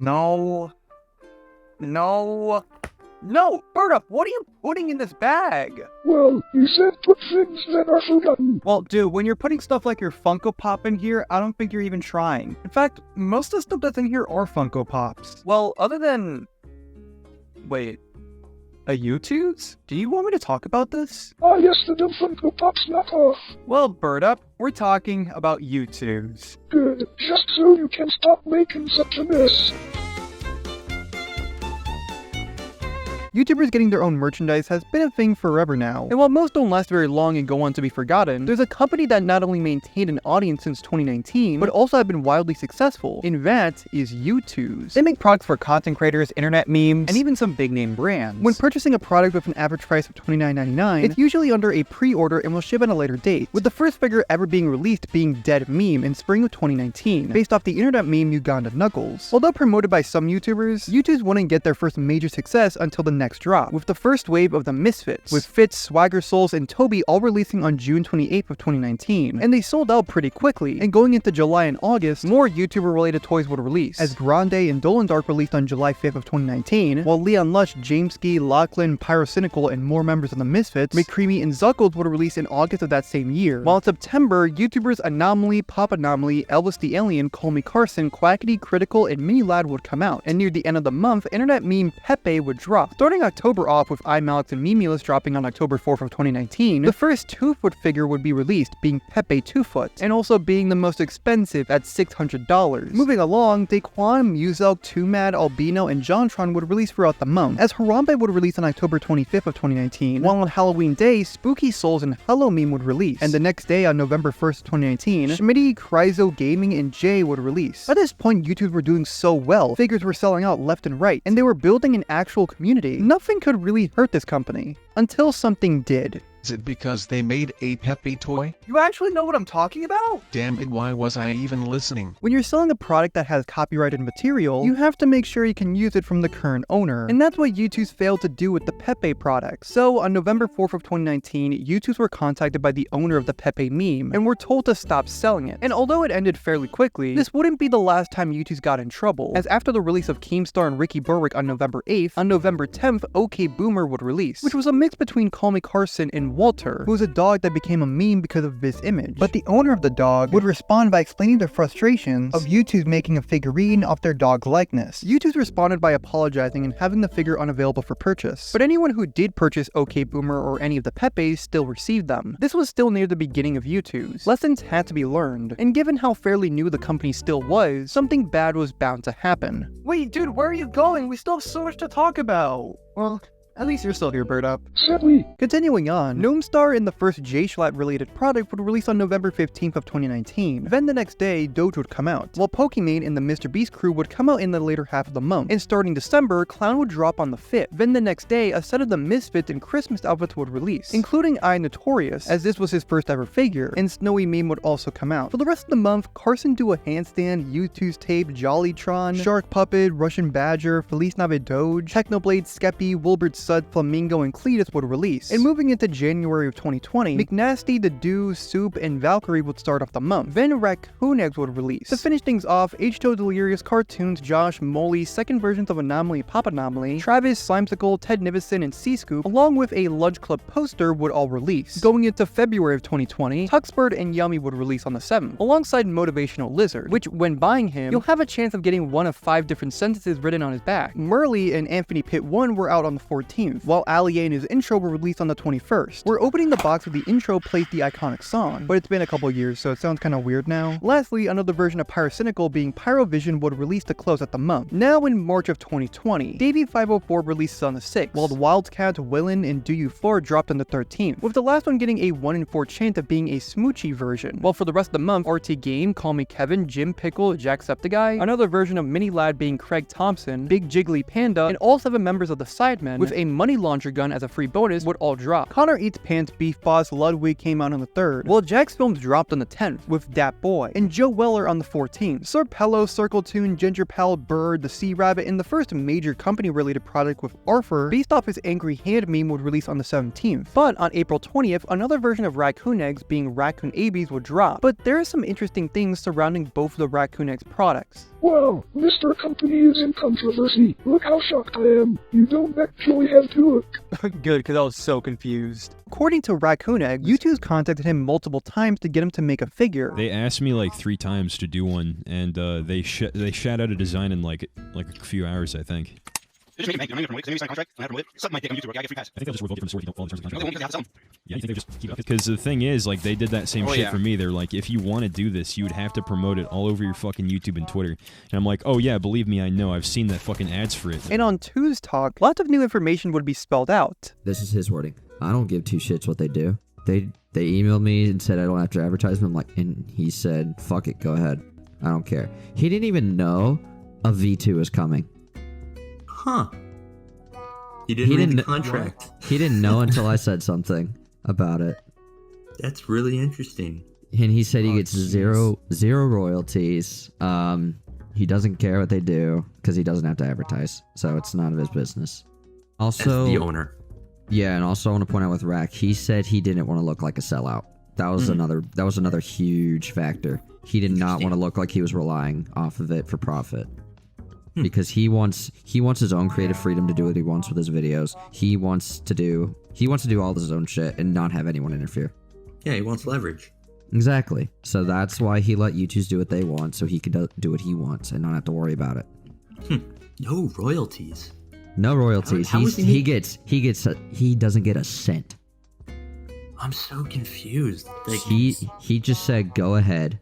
No. No. No, Berta, what are you putting in this bag? Well, you said put things that are forgotten. Well, dude, when you're putting stuff like your Funko Pop in here, I don't think you're even trying. In fact, most of the stuff that's in here are Funko Pops. Well, other than... Wait. A Youtooz? Do you want me to talk about this? Ah, yes, the dumb Funko Pops knockoff. Well, Berta, we're talking about Youtooz. Good, just so you can stop making such a mess. YouTubers getting their own merchandise has been a thing forever now, and while most don't last very long and go on to be forgotten, there's a company that not only maintained an audience since 2019, but also have been wildly successful, and that is Youtooz. They make products for content creators, internet memes, and even some big name brands. When purchasing a product with an average price of $29.99, it's usually under a pre-order and will ship at a later date, with the first figure ever being released being Dead Meme in spring of 2019, based off the internet meme Uganda Knuckles. Although promoted by some YouTubers, Youtooz wouldn't get their first major success until the next drop, with the first wave of the Misfits, with Fitz, Swagger Souls, and Toby all releasing on June 28th of 2019, and they sold out pretty quickly, and going into July and August, more YouTuber-related toys would release, as Grande and Dolan Dark released on July 5th of 2019, while Leon Lush, Jameski, Lachlan, Pyrocynical, and more members of the Misfits, McCreamy, and Zuckles would release in August of that same year, while in September, YouTubers Anomaly, Pop Anomaly, Elvis the Alien, Call Me Carson, Quackity, Critical, and Mini Lad would come out, and near the end of the month, internet meme Pepe would drop. Starting October off with iMalix and Memulus dropping on October 4th of 2019, the first 2-foot figure would be released, being Pepe 2-foot, and also being the most expensive at $600. Moving along, Daquan, Muselk, Twomad, Albino, and Jontron would release throughout the month, as Harambe would release on October 25th of 2019, while on Halloween Day, Spooky Souls and Hello Meme would release, and the next day on November 1st of 2019, Schmitty, Kryzo Gaming, and Jay would release. At this point, YouTubers were doing so well, figures were selling out left and right, and they were building an actual community. Nothing could really hurt this company, until something did. Is it because they made a Pepe toy? You actually know what I'm talking about? Damn it, why was I even listening? When you're selling a product that has copyrighted material, you have to make sure you can use it from the current owner, and that's what Youtooz failed to do with the Pepe product. So on November 4th of 2019, Youtooz were contacted by the owner of the Pepe meme, and were told to stop selling it. And although it ended fairly quickly, this wouldn't be the last time Youtooz got in trouble, as after the release of Keemstar and Ricky Berwick on November 8th, on November 10th, OK Boomer would release, which was a mix between Call Me Carson and Walter, who was a dog that became a meme because of this image. But the owner of the dog would respond by explaining their frustrations of Youtooz making a figurine of their dog's likeness. Youtooz responded by apologizing and having the figure unavailable for purchase. But anyone who did purchase OK Boomer or any of the Pepes still received them. This was still near the beginning of Youtooz. Lessons had to be learned, and given how fairly new the company still was, something bad was bound to happen. Wait, dude, where are you going? We still have so much to talk about. Well, at least you're still here, Bird Up. Sadly. Continuing on, Gnome Star and the first Jschlatt related product would release on November 15th of 2019. Then the next day, Doge would come out, while Pokimane and the Mr. Beast crew would come out in the later half of the month. And starting December, Clown would drop on the 5th. Then the next day, a set of the Misfits and Christmas outfits would release, including I Notorious, as this was his first ever figure, and Snowy Meme would also come out. For the rest of the month, Carson Do a Handstand, Youtooz Tape, Jollytron, Shark Puppet, Russian Badger, Feliz Navidad Doge, Technoblade, Skeppy, Wilbert Sud, Flamingo, and Cletus would release. And moving into January of 2020, McNasty, The Dew, Soup, and Valkyrie would start off the month. Then Raccooneggs would release. To finish things off, H2O Delirious, Cartoons, Josh, Molly, second versions of Anomaly, Pop Anomaly, Travis, Slimecicle, Ted Nivison, and C-Scoop, along with a Lunch Club poster, would all release. Going into February of 2020, Tuxbird and Yummy would release on the 7th, alongside Motivational Lizard, which when buying him, you'll have a chance of getting one of 5 different sentences written on his back. Murley and Anthony Pitt 1 were out on the 14th, while Allie and his intro were released on the 21st. We're opening the box with the intro plays the iconic song, but it's been a couple years, so it sounds kinda weird now. Lastly, another version of Pyrocynical being Pyrovision would release to close at the month. Now in March of 2020, Davey 504 releases on the 6th, while the Wildcat, Willen, and Do You 4 dropped on the 13th, with the last one getting a 1 in 4 chance of being a Smoochy version. While for the rest of the month, RT Game, Call Me Kevin, Jim Pickle, Jacksepticeye, another version of Mini Lad being Craig Thompson, Big Jiggly Panda, and all 7 members of the Sidemen, with a money launcher gun as a free bonus would all drop. Connor Eats Pants Beef Boss Ludwig came out on the 3rd, while Jack's Films dropped on the 10th, with Dat Boy, and Joe Weller on the 14th. Sir Pello, Circle Tune, Ginger Pal, Bird, the Sea Rabbit, and the first major company-related product with Arthur, based off his Angry Hand meme, would release on the 17th. But on April 20th, another version of Raccooneggs, being Raccoon ABs, would drop. But there are some interesting things surrounding both of the Raccooneggs products. Wow, Mr. Company is in controversy. Look how shocked I am. You don't actually have to look. Good, because I was so confused. According to Raccooneggs, Youtooz contacted him multiple times to get him to make a figure. They asked me like 3 times to do one, and they shot out a design in like a few hours, I think. I think they'll just revoke it from the sword if you don't follow the terms of the contract. Yeah, you think they just keep up? Because the thing is, like, they did that same shit for me. They're like, if you want to do this, you would have to promote it all over your fucking YouTube and Twitter. And I'm like, oh yeah, believe me, I know. I've seen that fucking ads for it. And on Two's talk, lots of new information would be spelled out. This is his wording. I don't give 2 shits what they do. They emailed me and said I don't have to advertise them. And he said, fuck it, go ahead. I don't care. He didn't even know a V2 was coming. Huh. He didn't read the contract. He didn't know until I said something about it. That's really interesting. And he said he gets zero royalties. He doesn't care what they do because he doesn't have to advertise. So it's none of his business. Also, as the owner. Yeah, and also I want to point out with Rack, he said he didn't want to look like a sellout. That was another huge factor. He did not want to look like he was relying off of it for profit. Because he wants his own creative freedom to do what he wants with his videos. He wants to do all his own shit and not have anyone interfere. Yeah, he wants leverage. Exactly. So that's why he let Youtooz do what they want, so he could do what he wants and not have to worry about it. No royalties. No royalties. He doesn't get a cent. I'm so confused. Like, he just said, go ahead.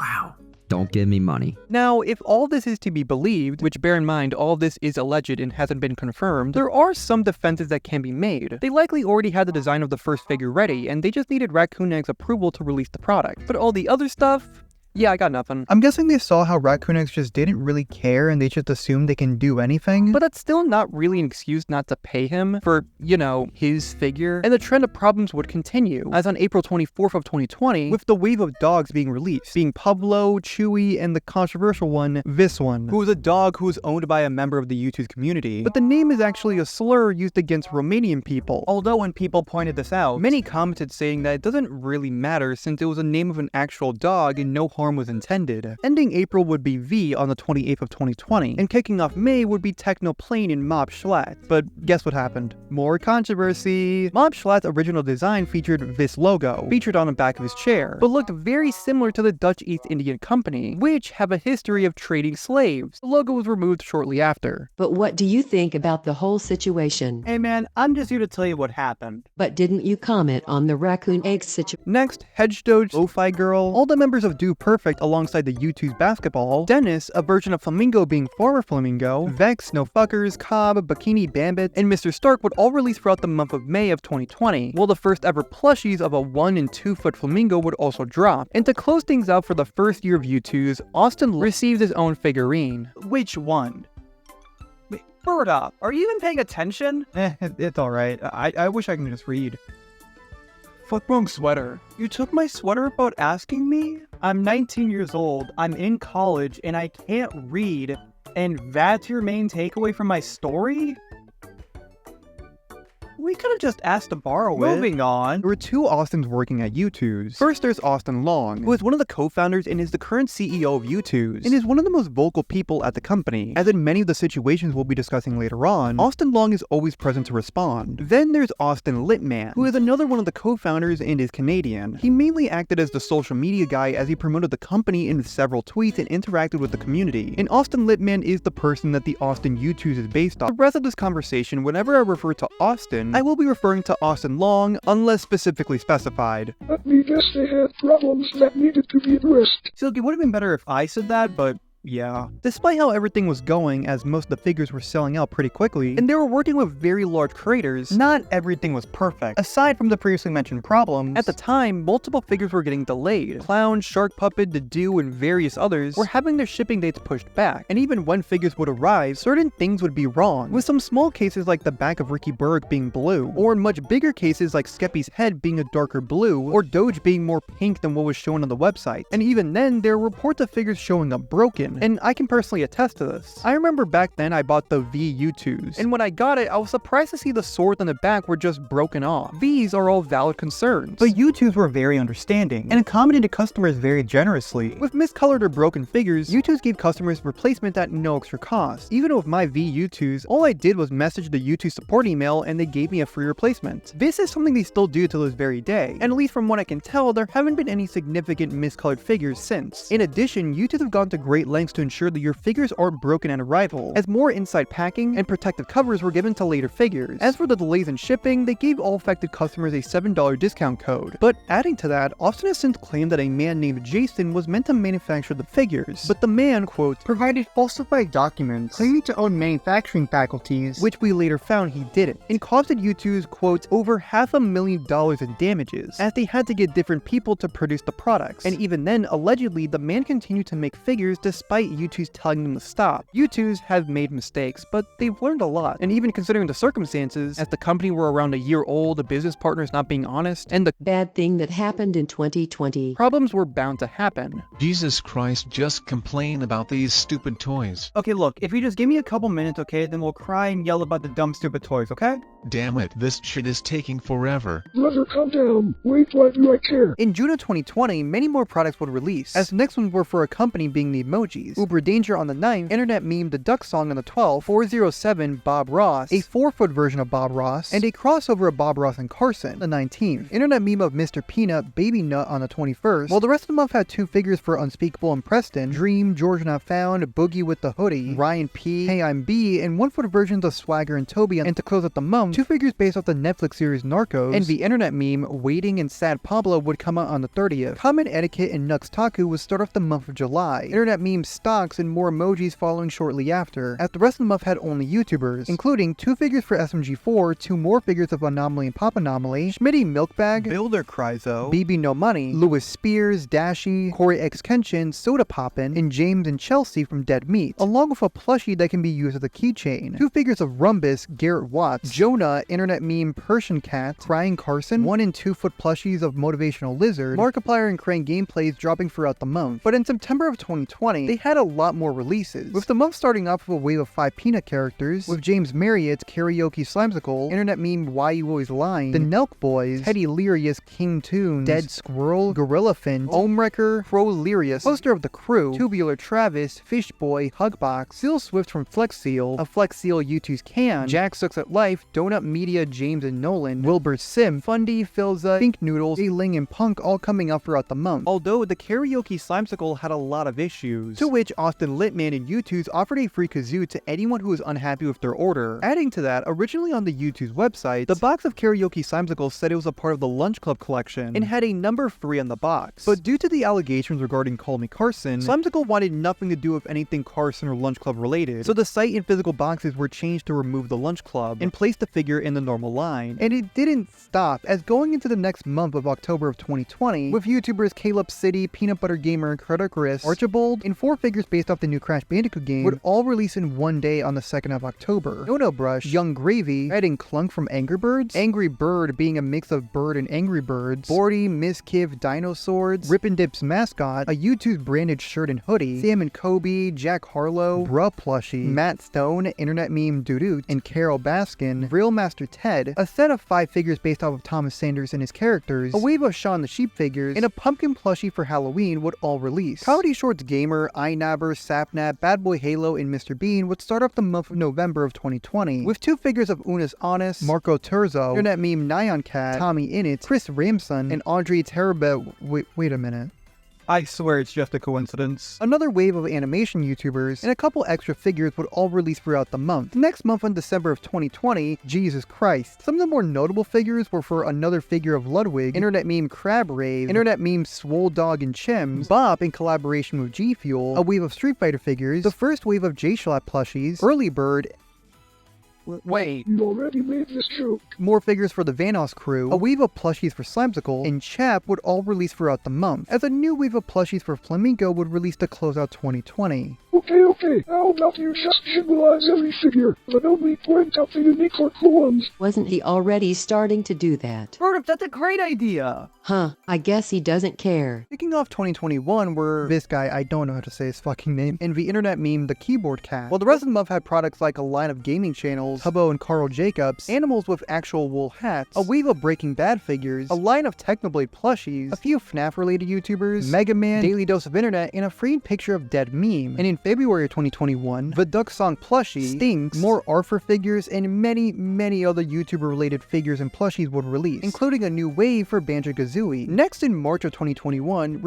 Wow. Don't give me money. Now, if all this is to be believed, which bear in mind all this is alleged and hasn't been confirmed, there are some defenses that can be made. They likely already had the design of the first figure ready, and they just needed Raccooneggs' approval to release the product. But all the other stuff... yeah, I got nothing. I'm guessing they saw how Raccooneggs just didn't really care and they just assumed they can do anything. But that's still not really an excuse not to pay him for, you know, his figure. And the trend of problems would continue, as on April 24th of 2020, with the wave of dogs being released, being Pablo, Chewy, and the controversial one, this one, who was a dog who was owned by a member of the Youtooz community. But the name is actually a slur used against Romanian people. Although when people pointed this out, many commented saying that it doesn't really matter since it was a name of an actual dog and no harm was intended. Ending April would be V on the 28th of 2020, and kicking off May would be Technoplane and Jschlatt. But guess what happened? More controversy. Jschlatt's original design featured this logo, featured on the back of his chair, but looked very similar to the Dutch East Indian Company, which have a history of trading slaves. The logo was removed shortly after. But what do you think about the whole situation? Hey man, I'm just here to tell you what happened. But didn't you comment on the Raccooneggs situation? Next, Hedgedoge, Lo-Fi Girl, all the members of Do Perfect alongside the Youtooz basketball, Dennis, a version of Flamingo being former Flamingo, Vex, No Fuckers, Cobb, Bikini Bandit, and Mr. Stark would all release throughout the month of May of 2020, while the first ever plushies of a 1 and 2 foot Flamingo would also drop. And to close things out for the first year of Youtooz, Austin received his own figurine. Which one? Wait, Bird up, are you even paying attention? It's alright, I wish I can just read. Fuck wrong sweater. You took my sweater without asking me? I'm 19 years old, I'm in college, and I can't read, and that's your main takeaway from my story? We could have just asked to borrow it. Moving on. There were 2 Austins working at Youtooz. First, there's Austin Long, who is one of the co-founders and is the current CEO of Youtooz, and is one of the most vocal people at the company. As in many of the situations we'll be discussing later on, Austin Long is always present to respond. Then there's Austin Litman, who is another one of the co-founders and is Canadian. He mainly acted as the social media guy as he promoted the company in several tweets and interacted with the community. And Austin Litman is the person that the Austin Youtooz is based on. The rest of this conversation, whenever I refer to Austin, I will be referring to Austin Long, unless specifically specified. Let me guess, they had problems that needed to be addressed. So it would have been better if I said that, but Yeah. Despite how everything was going, as most of the figures were selling out pretty quickly, and they were working with very large creators, not everything was perfect. Aside from the previously mentioned problems, at the time, multiple figures were getting delayed. Clown, Shark Puppet, Dedue, and various others were having their shipping dates pushed back, and even when figures would arrive, certain things would be wrong, with some small cases like the back of Ricky Berg being blue, or in much bigger cases like Skeppy's head being a darker blue, or Doge being more pink than what was shown on the website. And even then, there were reports of figures showing up broken, and I can personally attest to this. I remember back then I bought the V Youtooz, and when I got it, I was surprised to see the swords on the back were just broken off. These are all valid concerns, but Youtooz were very understanding, and accommodated customers very generously. With miscolored or broken figures, Youtooz gave customers replacement at no extra cost. Even with my V Youtooz, all I did was message the Youtooz support email and they gave me a free replacement. This is something they still do to this very day, and at least from what I can tell, there haven't been any significant miscolored figures since. In addition, Youtooz have gone to great lengths to ensure that your figures aren't broken at arrival, as more inside packing and protective covers were given to later figures. As for the delays in shipping, they gave all affected customers a $7 discount code. But adding to that, Austin has since claimed that a man named Jason was meant to manufacture the figures, but the man, quote, provided falsified documents claiming to own manufacturing faculties, which we later found he didn't, and costed Youtooz, quote, over $500,000 in damages, as they had to get different people to produce the products. And even then, allegedly, the man continued to make figures despite Youtooz telling them to stop. Youtooz have made mistakes, but they've learned a lot, and even considering the circumstances, as the company were around a year old, the business partners not being honest, and the Bad thing that happened in 2020. problems were bound to happen. Jesus Christ, just complain about these stupid toys. Okay, look, if you just give me a couple minutes, okay, then we'll cry and yell about the dumb stupid toys, okay? Damn it, this shit is taking forever. Brother, calm down. Wait, why do I care? In June of 2020, many more products would release, as the next ones were for a company being the Emojis, Uber Danger on the 9th, Internet Meme The Duck Song on the 12th, 407 Bob Ross, a 4-foot version of Bob Ross, and a crossover of Bob Ross and Carson, the 19th, Internet Meme of Mr. Peanut, Baby Nut on the 21st, while the rest of the month had 2 figures for Unspeakable and Preston, Dream, George Not Found, Boogie with the Hoodie, Ryan P, Hey I'm B, and 1-foot versions of Swagger and Toby, and to close out the month, 2 figures based off the Netflix series Narcos, and the Internet Meme Waiting and Sad Pablo would come out on the 30th. Common Etiquette and Nux Taku would start off the month of July, Internet Meme Stocks and more emojis following shortly after, as the rest of the month had only YouTubers, including 2 figures for SMG4, 2 more figures of Anomaly and Pop Anomaly, Schmitty Milkbag, Builder Cryzo, BB No Money, Lewis Spears, Dashi, Corey X Kenshin, Soda Poppin', and James and Chelsea from Dead Meat, along with a plushie that can be used as a keychain, 2 figures of Rumbus, Garrett Watts, Jonah, Internet Meme Persian Cat, Crying Carson, 1 and 2-foot plushies of Motivational Lizard, Markiplier and Crane gameplays dropping throughout the month. But in September of 2020, they had a lot more releases, with the month starting off with a wave of 5 Peanut characters, with James Marriott's Karaoke Slimecicle, Internet Meme Why You Always Lying, The Nelk Boys, Teddy Lyrius King Tunes, Dead Squirrel, Gorilla Fin, Omewrecker, Fro Lyrius, Poster of the Crew, Tubular Travis, Fish Boy, Hugbox, Seal Swift from Flex Seal, a Flex Seal Youtooz Can, Jack Sucks at Life, Donut Media, James and Nolan, Wilbur Sim, Fundy, Filza, Pink Noodles, A-Ling and Punk all coming out throughout the month. Although the Karaoke Slimecicle had a lot of issues, to which Austin Litman and Youtooz offered a free kazoo to anyone who was unhappy with their order. Adding to that, originally on the Youtooz website, the box of Karaoke Slimecicle said it was a part of the Lunch Club collection and had a number 3 on the box. But due to the allegations regarding Call Me Carson, Slimecicle wanted nothing to do with anything Carson or Lunch Club related, so the site and physical boxes were changed to remove the Lunch Club and place the figure in the normal line. And it didn't stop, as going into the next month of October of 2020, with YouTubers Caleb City, Peanut Butter Gamer, Credicorus, Archibald, and 4 figures based off the new Crash Bandicoot game would all release in one day on the 2nd of October. No Brush, Young Gravy, Ed and Clunk from Angry Birds, Angry Bird being a mix of Bird and Angry Birds, Bordy, Miskiv, Dinosaurs, Rip and Dip's mascot, a Youtooz branded shirt and hoodie, Sam and Kobe, Jack Harlow, Bruh Plushie, Matt Stone, Internet Meme Doodoo, and Carol Baskin, Real Master Ted, a set of 5 figures based off of Thomas Sanders and his characters, a wave of Shaun the Sheep figures, and a pumpkin plushie for Halloween would all release. Comedy Shorts Gamer, iNabber, Sapnap, Bad Boy Halo, and Mr. Bean would start off the month of November of 2020, with 2 figures of Unis Honest, Marco Turzo, Internet Meme Nyan Cat, Tommy Innit, Chris Ramson, and Audrey Terabet. Wait a minute. I swear it's just a coincidence. Another wave of animation YouTubers and a couple extra figures would all release throughout the month. Next month in December of 2020, Jesus Christ. Some of the more notable figures were for another figure of Ludwig, internet meme Crab Rave, internet meme Slur Dog and Chims, Bop in collaboration with G Fuel, a wave of Street Fighter figures, the first wave of Jschlatt plushies, Early Bird, wait. You already made this joke. More figures for the Vanoss crew, a wave of plushies for Slimecicle, and Chap would all release throughout the month, as a new wave of plushies for Flamingo would release to close out 2020. Okay, how about you just generalize every figure, but only point out the unique or cool ones? Wasn't he already starting to do that? Bert, that's a great idea! Huh, I guess he doesn't care. Kicking off 2021 were this guy, I don't know how to say his fucking name, and the internet meme The Keyboard Cat. While the rest of the month had products like a line of gaming channels, Hubbo and Carl Jacobs, animals with actual wool hats, a wave of Breaking Bad figures, a line of Technoblade plushies, a few FNAF related YouTubers, Mega Man, Daily Dose of Internet, and a framed picture of Dead Meme. And in February of 2021, the Duck Song plushie, Stinks, more Arthur figures, and many other YouTuber related figures and plushies would release, including a new wave for Banjo-Kazooie. Next in March of 2021,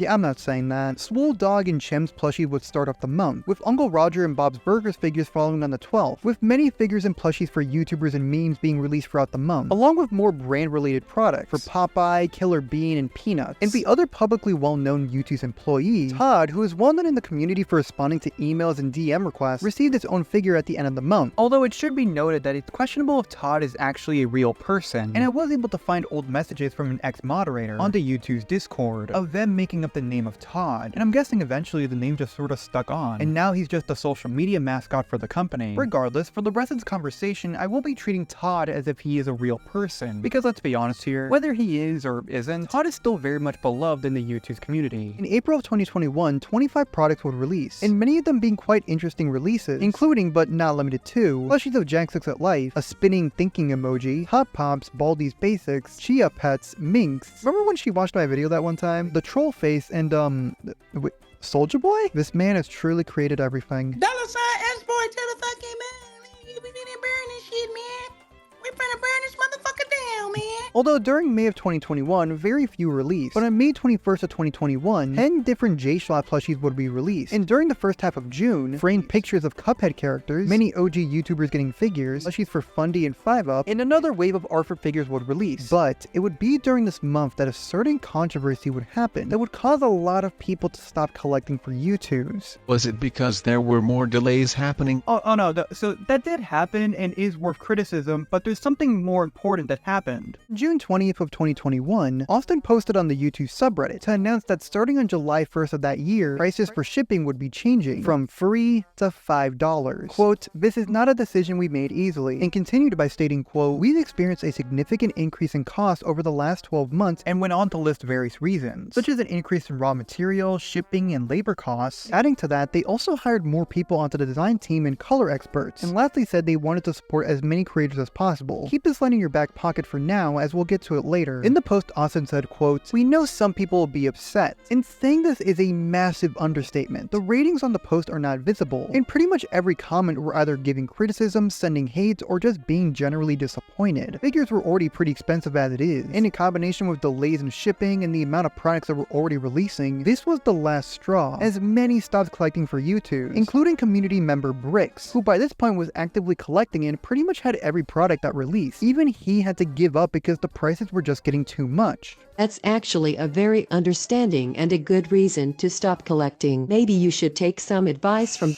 I'm not saying that, Swole Dog and Chem's plushie would start off the month, with Uncle Roger and Bob's Burgers figures following on the 12th, with many figures and plushies for YouTubers and memes being released throughout the month, along with more brand related products for Popeye, Killer Bean, and Peanuts. And the other publicly well-known Youtooz employee, Todd, who is well known in the community for responding to emails and DM requests, received its own figure at the end of the month. Although it should be noted that it's questionable if Todd is actually a real person, and I was able to find old messages from an ex-moderator on the Youtooz Discord of them making up the name of Todd, and I'm guessing eventually the name just sort of stuck on, and now he's just a social media mascot for the company. Regardless, for the rest of this conversation, I will be treating Todd as if he is a real person, because let's be honest here, whether he is or isn't, Todd is still very much beloved in the Youtooz community. In April of 2021, 25 products would release, and many of them being quite interesting releases, including but not limited to plushies of Jack 6 at Life, a spinning thinking emoji, Hot Pops, Baldi's Basics, Chia Pets, Minx. Remember when she watched my video that one time? The troll face and Soulja Boy? This man has truly created everything. $S-boy to the fucking moon. We finna burn this shit, man. We finna burn this motherfucker down, man. Although during May of 2021, very few released, but on May 21st of 2021, 10 different Jschlatt plushies would be released. And during the first half of June, framed pictures of Cuphead characters, many OG YouTubers getting figures, plushies for Fundy and 5UP, and another wave of Arthur figures would release. But it would be during this month that a certain controversy would happen that would cause a lot of people to stop collecting for Youtooz. Was it because there were more delays happening? Oh no, so that did happen and is worth criticism, but there's something more important that happened. June 20th of 2021, Austin posted on the Youtooz subreddit to announce that starting on July 1st of that year, prices for shipping would be changing from free to $5. Quote, "This is not a decision we made easily," and continued by stating, quote, "We've experienced a significant increase in costs over the last 12 months," and went on to list various reasons, such as an increase in raw material, shipping, and labor costs. Adding to that, they also hired more people onto the design team and color experts, and lastly said they wanted to support as many creators as possible. Keep this line in your back pocket for now, as we'll get to it later. In the post, Austin said, quote, "We know some people will be upset," and saying this is a massive understatement. The ratings on the post are not visible, and pretty much every comment were either giving criticism, sending hate, or just being generally disappointed. Figures were already pretty expensive as it is, and in combination with delays in shipping and the amount of products that were already releasing, this was the last straw, as many stopped collecting for Youtooz, including community member Bricks, who by this point was actively collecting and pretty much had every product that released. Even he had to give up because the prices were just getting too much. That's actually a very understanding and a good reason to stop collecting. Maybe you should take some advice from...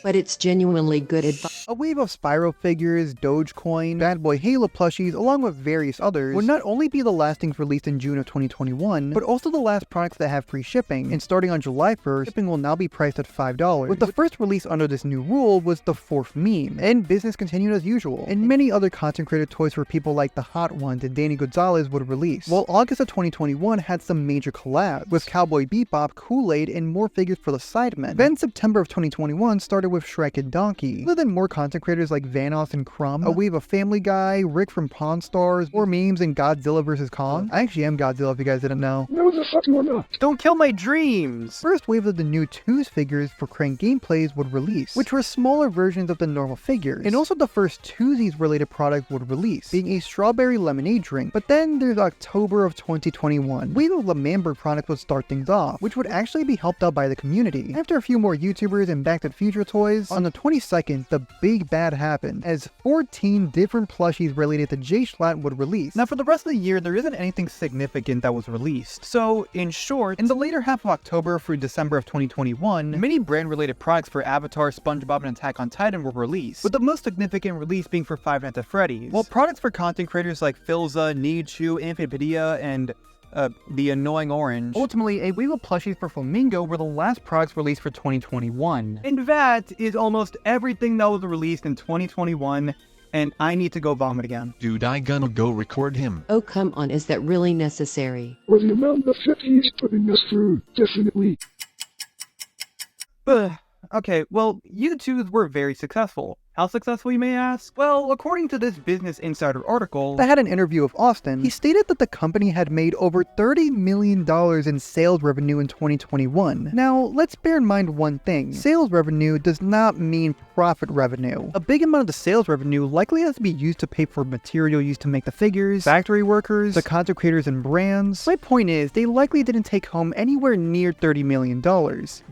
but it's genuinely good advice. A wave of Spyro figures, Dogecoin, Bad Boy Halo plushies, along with various others, would not only be the last things released in June of 2021, but also the last products that have free shipping, and starting on July 1st, shipping will now be priced at $5. With the first release under this new rule was the fourth meme, and business continued as usual, and many other content creator toys for people like the Hot Ones and Danny Gonzalez would release, while August of 2021 had some major collabs, with Cowboy Bebop, Kool-Aid, and more figures for the Sidemen. Then September of 2021 started with Shrek and Donkey. Other than more content creators like Vanoss and Crumb, a wave of Family Guy, Rick from Pawn Stars, or memes in Godzilla vs. Kong. I actually am Godzilla if you guys didn't know. No, the fuck you are not. Don't kill my dreams! First wave of the new Youtooz figures for Crank Gameplays would release, which were smaller versions of the normal figures, and also the first Toozies related product would release, being a strawberry lemonade drink. But then there's October of 2021. Wave of Lamamber product would start things off, which would actually be helped out by the community. After a few more YouTubers and Back to the Future toys, on the 22nd, the big bad happened, as 14 different plushies related to Jschlatt would release. Now for the rest of the year, there isn't anything significant that was released. So, in short, in the later half of October through December of 2021, many brand-related products for Avatar, SpongeBob, and Attack on Titan were released, with the most significant release being for Five Nights at Freddy's. While products for content creators like Philza, Nichu, Amphipedia, and the Annoying Orange. Ultimately, a wave of plushies for Flamingo were the last products released for 2021. And that is almost everything that was released in 2021, and I need to go vomit again. Dude, I gonna go record him. Oh come on, is that really necessary? For the amount of shit he's putting us through, definitely. Okay, well, Youtooz were very successful. How successful, you may ask? Well, according to this Business Insider article that had an interview of Austin, he stated that the company had made over $30 million in sales revenue in 2021. Now, let's bear in mind one thing. Sales revenue does not mean profit revenue. A big amount of the sales revenue likely has to be used to pay for material used to make the figures, factory workers, the content creators and brands. My point is, they likely didn't take home anywhere near $30 million.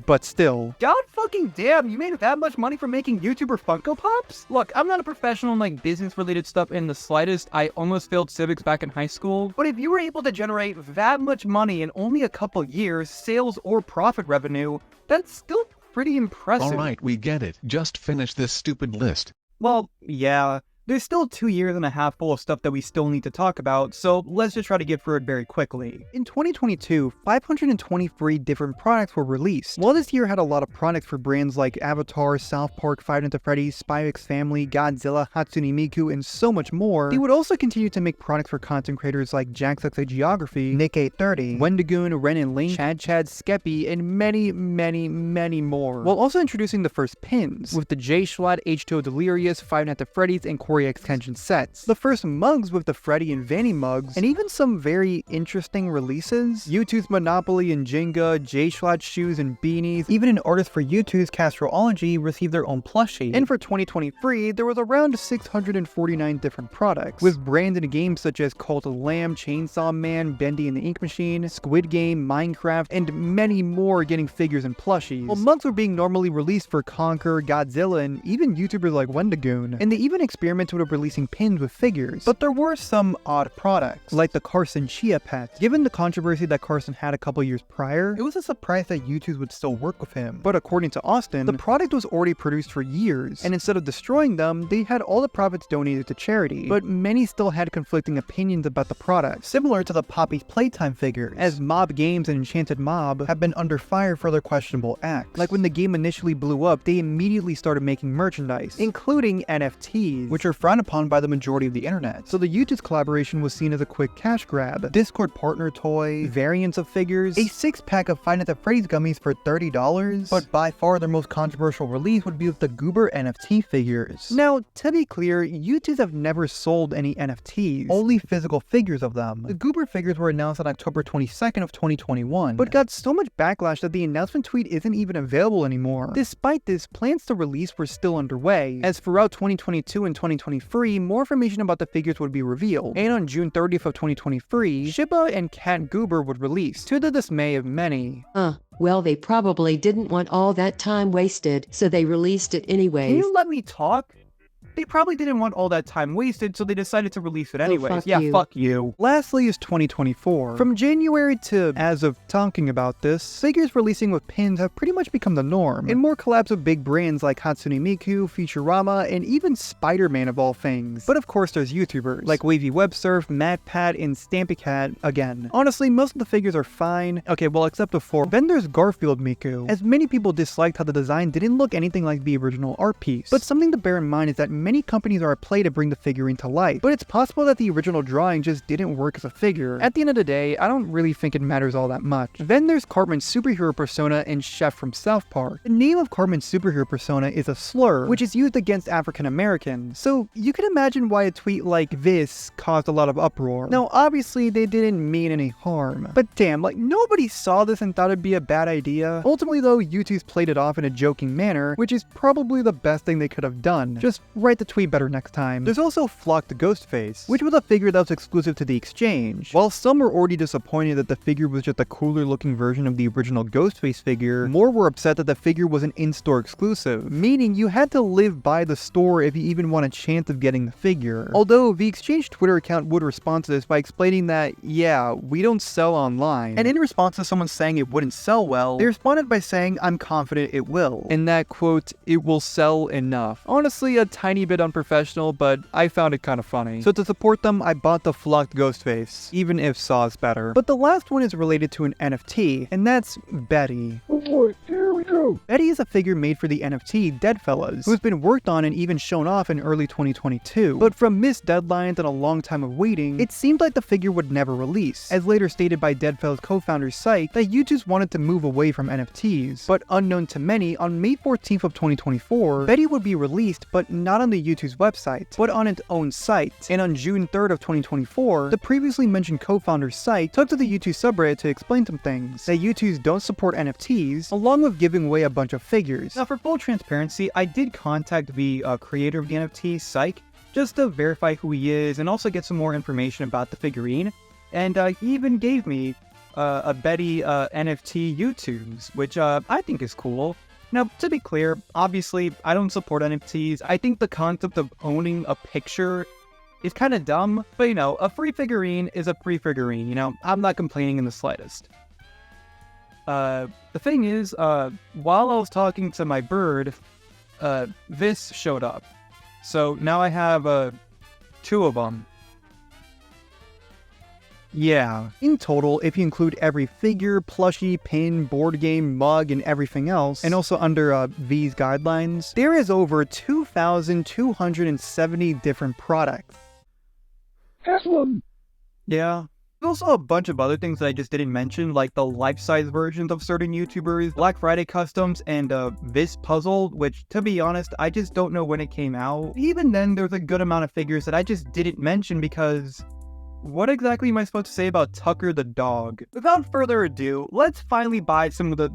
But still. God fucking damn, you made that much money from making YouTuber Funko Pops? Look, I'm not a professional in like business-related stuff in the slightest. I almost failed civics back in high school. But if you were able to generate that much money in only a couple years, sales or profit revenue, that's still pretty impressive. Alright, we get it. Just finish this stupid list. Well, yeah. There's still 2 years and a half full of stuff that we still need to talk about, so let's just try to get through it very quickly. In 2022, 523 different products were released. While this year had a lot of products for brands like Avatar, South Park, Five Nights at Freddy's, Spy X Family, Godzilla, Hatsune Miku, and so much more, they would also continue to make products for content creators like Jack6 Geography, Nick830, Wendigoon, Ren and Link, Chad, Skeppy, and many, many, many more. While also introducing the first pins, with the Jschlatt, H2O Delirious, Five Nights at Freddy's, and extension sets, the first mugs with the Freddy and Vanny mugs, and even some very interesting releases. Youtooz Monopoly and Jenga, Jschlatt shoes and beanies, even an artist for Youtooz Castrology received their own plushie. And for 2023, there was around 649 different products, with brands and games such as Cult of the Lamb, Chainsaw Man, Bendy and the Ink Machine, Squid Game, Minecraft, and many more getting figures and plushies. While mugs were being normally released for Conker, Godzilla, and even YouTubers like Wendigoon, and they even experimented with releasing pins with figures. But there were some odd products, like the Carson chia pet. Given the controversy that Carson had a couple years prior, it was a surprise that Youtooz would still work with him. But according to Austin, the product was already produced for years, and instead of destroying them, they had all the profits donated to charity. But many still had conflicting opinions about the product, similar to the Poppy's Playtime figures, as Mob Games and Enchanted Mob have been under fire for their questionable acts. Like when the game initially blew up, they immediately started making merchandise, including NFTs, which are frowned upon by the majority of the internet. So the Youtooz collaboration was seen as a quick cash grab. Discord partner toy, variants of figures, a 6-pack of Five Nights at Freddy's gummies for $30, but by far their most controversial release would be with the GooberNFT figures. Now, to be clear, Youtooz have never sold any NFTs, only physical figures of them. The Goober figures were announced on October 22nd of 2021, but got so much backlash that the announcement tweet isn't even available anymore. Despite this, plans to release were still underway, as throughout 2022 and 2023, more information about the figures would be revealed, and on June 30th of 2023, Shiba and Cat Goober would release, to the dismay of many. Well, they probably didn't want all that time wasted, so they released it anyways. Can you let me talk? They probably didn't want all that time wasted, so they decided to release it anyways. Fuck you. Lastly is 2024. From January to as of talking about this, figures releasing with pins have pretty much become the norm, and more collabs with big brands like Hatsune Miku, Futurama, and even Spider-Man of all things. But of course there's YouTubers, like Wavy Websurf, MadPat, and StampyCat again. Honestly, most of the figures are fine. Okay, well except for then there's Garfield Miku, as many people disliked how the design didn't look anything like the original art piece. But something to bear in mind is that many companies are at play to bring the figurine to life, but it's possible that the original drawing just didn't work as a figure. At the end of the day, I don't really think it matters all that much. Then there's Cartman's superhero persona in Chef from South Park. The name of Cartman's superhero persona is a slur, which is used against African Americans, so you can imagine why a tweet like this caused a lot of uproar. Now obviously they didn't mean any harm, but damn, like nobody saw this and thought it'd be a bad idea. Ultimately though, Youtooz played it off in a joking manner, which is probably the best thing they could have done. Just write the tweet better next time. There's also Flocked Ghostface, which was a figure that was exclusive to the exchange. While some were already disappointed that the figure was just a cooler looking version of the original Ghostface figure, more were upset that the figure was an in-store exclusive, meaning you had to live by the store if you even want a chance of getting the figure. Although the exchange Twitter account would respond to this by explaining that, yeah, we don't sell online. And in response to someone saying it wouldn't sell well, they responded by saying, I'm confident it will. And that quote, it will sell enough. Honestly, a tiny bit unprofessional, but I found it kind of funny. So to support them, I bought the Flocked Ghostface, even if Saw's better. But the last one is related to an NFT, and that's Betty. Oh boy, here we go. Betty is a figure made for the NFT Deadfellas, who has been worked on and even shown off in early 2022. But from missed deadlines and a long time of waiting, it seemed like the figure would never release, as later stated by Deadfellas co-founder Site that Youtooz wanted to move away from NFTs. But unknown to many, on May 14th of 2024, Betty would be released, but not on the Youtooz website, but on its own site. And on June 3rd of 2024, the previously mentioned co-founder Site took to the Youtooz subreddit to explain some things, that Youtooz don't support NFTs, along with giving away a bunch of figures. Now for full transparency, I did contact the creator of the NFT, Psych, just to verify who he is and also get some more information about the figurine, and he even gave me a Betty NFT Youtooz, which I think is cool. Now, to be clear, obviously, I don't support NFTs. I think the concept of owning a picture is kind of dumb, but you know, a free figurine is a free figurine, you know? I'm not complaining in the slightest. The thing is, while I was talking to my bird, this showed up. So now I have 2 of them. Yeah, in total, if you include every figure, plushie, pin, board game, mug, and everything else, and also under V's guidelines, there is over 2,270 different products. Have one. Yeah. There's also a bunch of other things that I just didn't mention, like the life-size versions of certain YouTubers, Black Friday customs, and this puzzle, which, to be honest, I just don't know when it came out. Even then, there's a good amount of figures that I just didn't mention because what exactly am I supposed to say about Tucker the dog? Without further ado, let's finally buy some of the...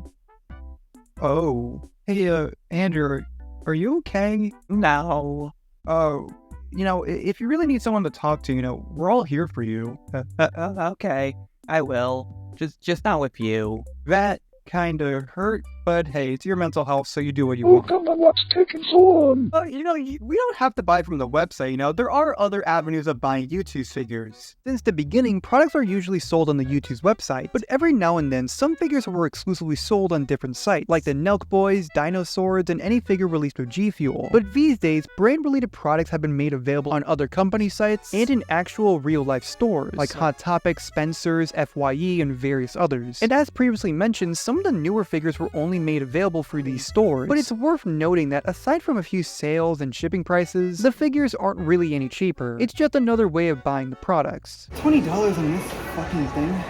Oh. Hey, Andrew, are you okay? No. Oh. You know, if you really need someone to talk to, you know, we're all here for you. Okay, I will. Just not with you. That kinda hurt, but hey, it's your mental health, so you do what you want. Come on, what's taking so long? You know, we don't have to buy from the website, you know, there are other avenues of buying Youtooz figures. Since the beginning, products are usually sold on the Youtooz website, but every now and then, some figures were exclusively sold on different sites, like the Nelk Boys, Dinosaurs, and any figure released with G Fuel. But these days, brand-related products have been made available on other company sites and in actual real-life stores, like Hot Topic, Spencer's, FYE, and various others. And as previously mentioned, some of the newer figures were only made available through these stores, but it's worth noting that aside from a few sales and shipping prices, the figures aren't really any cheaper. It's just another way of buying the products. $20 on this fucking thing.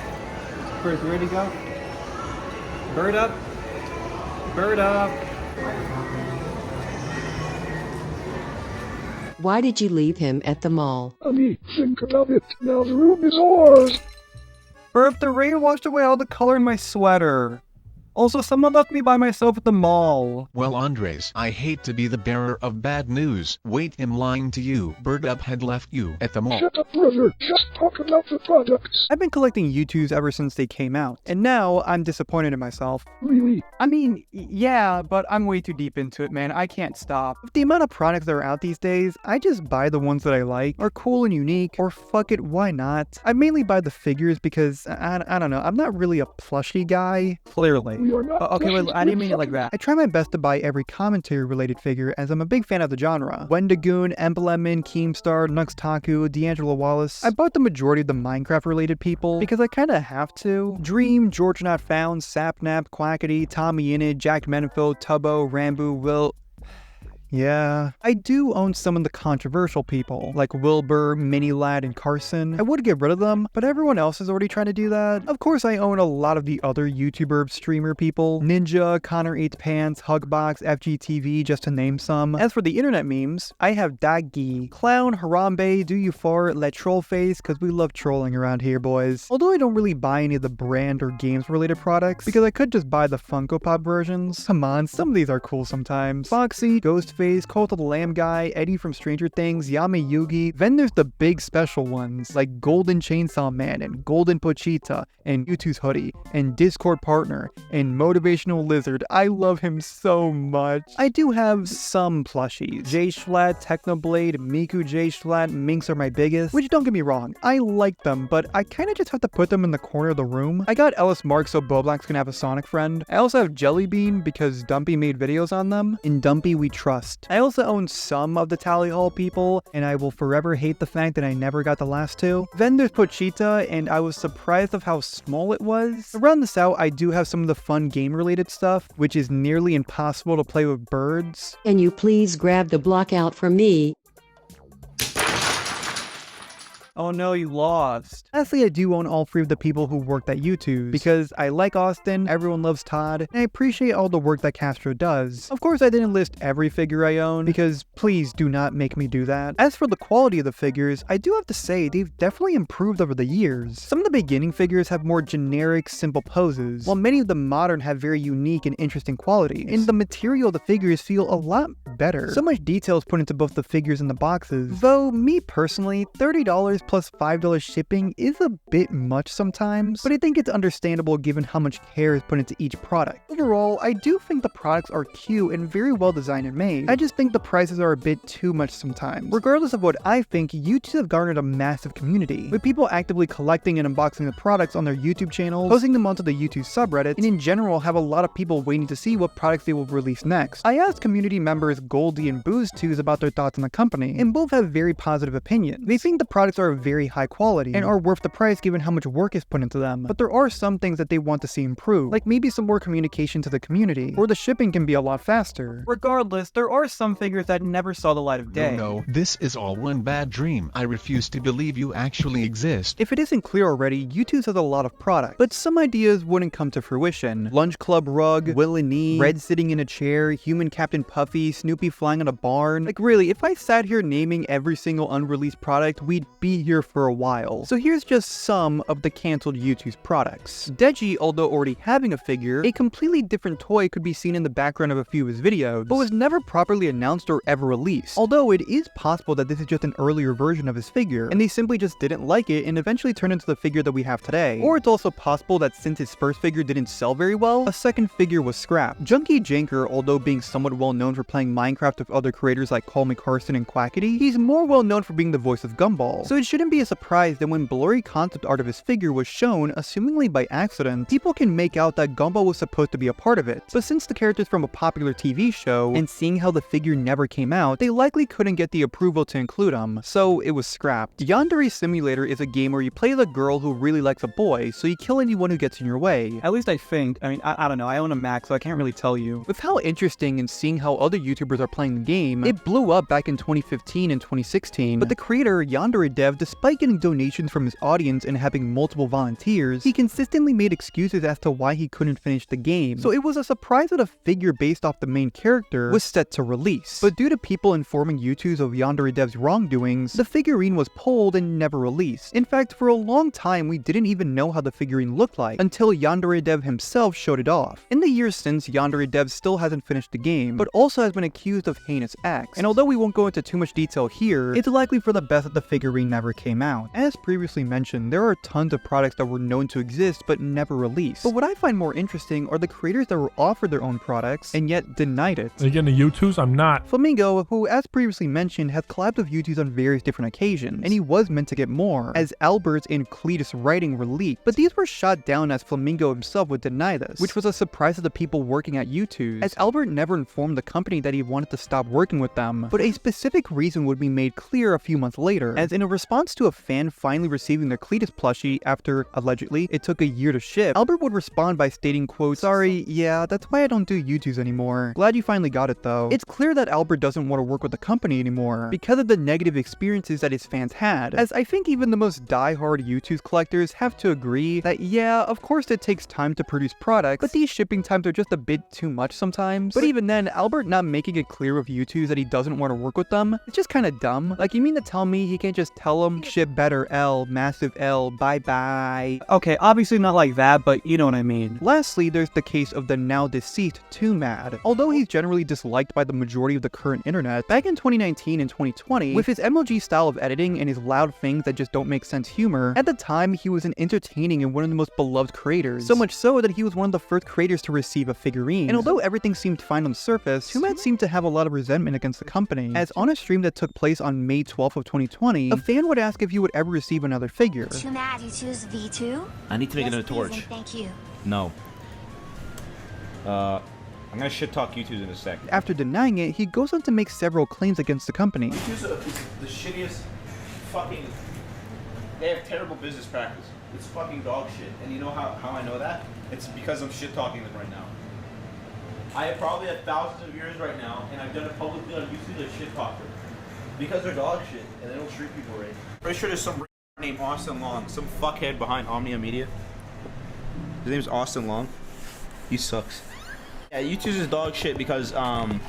Bird's ready to go. Bird up. Bird up. Why did you leave him at the mall? Honey, think about it. Now the room is ours. Bird, the rain washed away all the color in my sweater. Also, someone left me by myself at the mall. Well, Andres, I hate to be the bearer of bad news. Wait, I'm lying to you. Bird Up had left you at the mall. Shut up, brother. Just talk about the products. I've been collecting Youtooz ever since they came out, and now I'm disappointed in myself. Really? I mean, yeah, but I'm way too deep into it, man. I can't stop. With the amount of products that are out these days, I just buy the ones that I like, are cool and unique, or fuck it, why not? I mainly buy the figures because, I don't know, I'm not really a plushie guy. Clearly. We are not Okay, well, I didn't mean it like that. I try my best to buy every commentary-related figure, as I'm a big fan of the genre. Wendigoon, Embelemon, Keemstar, Nuxtaku, D'Angelo Wallace. I bought the majority of the Minecraft-related people, because I kinda have to. Dream, George Not Found, Sapnap, Quackity, Tommy Innit, Jack Menfield, Tubbo, Rambo, Will... Yeah, I do own some of the controversial people, like Wilbur, Minilad, and Carson. I would get rid of them, but everyone else is already trying to do that. Of course, I own a lot of the other YouTuber streamer people, Ninja, Connor Eats Pants, Hugbox, FGTV, just to name some. As for the internet memes, I have Daggy, Clown, Harambe, Do You Fart, Let Troll Face, cause we love trolling around here, boys. Although I don't really buy any of the brand or games related products, because I could just buy the Funko Pop versions. Come on, some of these are cool sometimes. Foxy, Ghostface, Cult of the Lamb Guy, Eddie from Stranger Things, Yami Yugi. Then there's the big special ones, like Golden Chainsaw Man, and Golden Pochita, and Youtooz Hoodie, and Discord Partner, and Motivational Lizard. I love him so much. I do have some plushies. Jschlatt, Technoblade, Miku Jschlatt, Minks are my biggest, which don't get me wrong, I like them, but I kinda just have to put them in the corner of the room. I got Ellis Mark so Boblax can have a Sonic friend. I also have Jellybean because Dumpy made videos on them. In Dumpy we trust. I also own some of the Tally Hall people, and I will forever hate the fact that I never got the last two. Then there's Pochita, and I was surprised of how small it was. To round this out, I do have some of the fun game related stuff, which is nearly impossible to play with birds. Can you please grab the block out for me? Oh no, you lost. Lastly, I do own all three of the people who worked at Youtooz, because I like Austin, everyone loves Todd, and I appreciate all the work that Castro does. Of course, I didn't list every figure I own, because please do not make me do that. As for the quality of the figures, I do have to say they've definitely improved over the years. Some of the beginning figures have more generic, simple poses, while many of the modern have very unique and interesting qualities. And the material of the figures feel a lot better. So much detail is put into both the figures and the boxes, though me personally, $30 plus $5 shipping is a bit much sometimes, but I think it's understandable given how much care is put into each product. Overall, I do think the products are cute and very well designed and made. I just think the prices are a bit too much sometimes. Regardless of what I think, Youtooz have garnered a massive community, with people actively collecting and unboxing the products on their YouTube channels, posting them onto the Youtooz subreddit, and in general have a lot of people waiting to see what products they will release next. I asked community members Goldie and Booztooz about their thoughts on the company, and both have very positive opinions. They think the products are very high quality and are worth the price given how much work is put into them, but there are some things that they want to see improved, like maybe some more communication to the community, or the shipping can be a lot faster. Regardless, there are some figures that never saw the light of day. No, this is all one bad dream. I refuse to believe you actually exist. If it isn't clear already, Youtooz has a lot of product, but some ideas wouldn't come to fruition. Lunch Club Rug, Will and Nee, Red sitting in a chair, Human Captain Puffy, Snoopy flying on a barn. Like really, if I sat here naming every single unreleased product, we'd be here for a while. So here's just some of the cancelled Youtooz products. Deji, although already having a figure, a completely different toy could be seen in the background of a few of his videos, but was never properly announced or ever released. Although it is possible that this is just an earlier version of his figure, and they simply just didn't like it and eventually turned into the figure that we have today. Or it's also possible that since his first figure didn't sell very well, a second figure was scrapped. Junkie Janker, although being somewhat well known for playing Minecraft with other creators like Call Me Carson and Quackity, he's more well known for being the voice of Gumball. So it shouldn't be a surprise that when blurry concept art of his figure was shown, assumingly by accident, people can make out that Gumball was supposed to be a part of it. But since the character's from a popular TV show, and seeing how the figure never came out, they likely couldn't get the approval to include him, so it was scrapped. Yandere Simulator is a game where you play the girl who really likes a boy, so you kill anyone who gets in your way. At least I think. I mean, I don't know, I own a Mac, so I can't really tell you. With how interesting and seeing how other YouTubers are playing the game, it blew up back in 2015 and 2016, but the creator, Yandere Dev, despite getting donations from his audience and having multiple volunteers, he consistently made excuses as to why he couldn't finish the game, so it was a surprise that a figure based off the main character was set to release. But due to people informing Youtooz of Yandere Dev's wrongdoings, the figurine was pulled and never released. In fact, for a long time we didn't even know how the figurine looked like, until Yandere Dev himself showed it off. In the years since, Yandere Dev still hasn't finished the game, but also has been accused of heinous acts, and although we won't go into too much detail here, it's likely for the best that the figurine never came out. As previously mentioned, there are tons of products that were known to exist but never released, but what I find more interesting are the creators that were offered their own products and yet denied it. Are you getting the Youtooz? I'm not. Flamingo, who as previously mentioned has collabed with Youtooz on various different occasions, and he was meant to get more, as Albert's and Cletus writing were leaked, but these were shot down as Flamingo himself would deny this, which was a surprise to the people working at Youtooz, as Albert never informed the company that he wanted to stop working with them, but a specific reason would be made clear a few months later, as in a response response to a fan finally receiving their Cletus plushie after, allegedly, it took a year to ship, Albert would respond by stating, quote, "Sorry, yeah, that's why I don't do Youtooz anymore. Glad you finally got it though." It's clear that Albert doesn't want to work with the company anymore because of the negative experiences that his fans had, as I think even the most die-hard Youtooz collectors have to agree that yeah, of course it takes time to produce products, but these shipping times are just a bit too much sometimes. But even then, Albert not making it clear with Youtooz that he doesn't want to work with them, it's just kinda dumb. Like, you mean to tell me he can't just tell them, ship better L, massive L, bye bye? Okay, obviously not like that, but you know what I mean. Lastly, there's the case of the now deceased Twomad. Although he's generally disliked by the majority of the current internet, back in 2019 and 2020, with his MLG style of editing and his loud things that just don't make sense humor, at the time he was an entertaining and one of the most beloved creators. So much so that he was one of the first creators to receive a figurine. And although everything seemed fine on the surface, Twomad seemed to have a lot of resentment against the company, as on a stream that took place on May 12th of 2020, a fan would ask if he would ever receive another figure. Twomad, you choose V2? I need to make another torch. Please, and thank you. No. I'm gonna shit talk Youtooz in a sec. After denying it, he goes on to make several claims against the company. Youtooz is the shittiest fucking... They have terrible business practice. It's fucking dog shit. And you know how I know that? It's because I'm shit talking them right now. I probably have thousands of viewers right now, and I've done it publicly on YouTube to shit talk them. Because they're dog shit, and they don't treat people right. Pretty sure there's some named Austin Long, some fuckhead behind Omnia Media. His name's Austin Long. He sucks. Yeah, Youtooz is dog shit because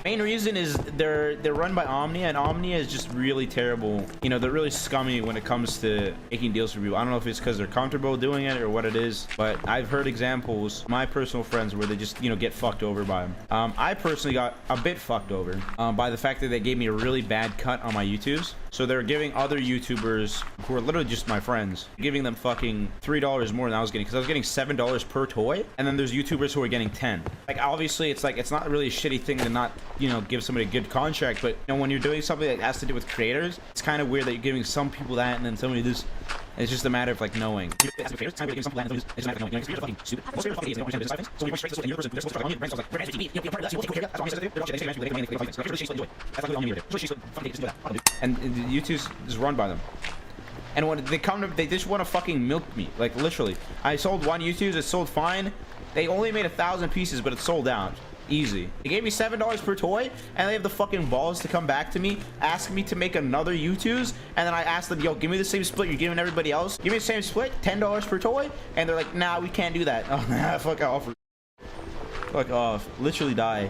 main reason is they're run by Omnia, and Omnia is just really terrible. You know, they're really scummy when it comes to making deals for people. I don't know if it's because they're comfortable doing it or what it is, but I've heard examples, my personal friends, where they just, you know, get fucked over by them. I personally got a bit fucked over by the fact that they gave me a really bad cut on my Youtooz. So they're giving other YouTubers who are literally just my friends, giving them fucking $3 more than I was getting, because I was getting $7 per toy, and then there's YouTubers who are getting 10. Like, obviously, it's like, it's not really a shitty thing to not, you know, give somebody a good contract, but, you know, when you're doing something that has to do with creators, it's kind of weird that you're giving some people that and then somebody this. It's just a matter of, like, knowing. And Youtooz is run by them. And when they come to, they just want to fucking milk me. Like, literally. I sold one Youtooz, it sold fine. They only made 1,000 pieces, but it sold out. Easy. They gave me $7 per toy, and they have the fucking balls to come back to me, ask me to make another Youtooz, and then I asked them, yo, give me the same split you're giving everybody else. Give me the same split, $10 per toy, and they're like, nah, we can't do that. Oh, nah, fuck off. Fuck off. Literally die.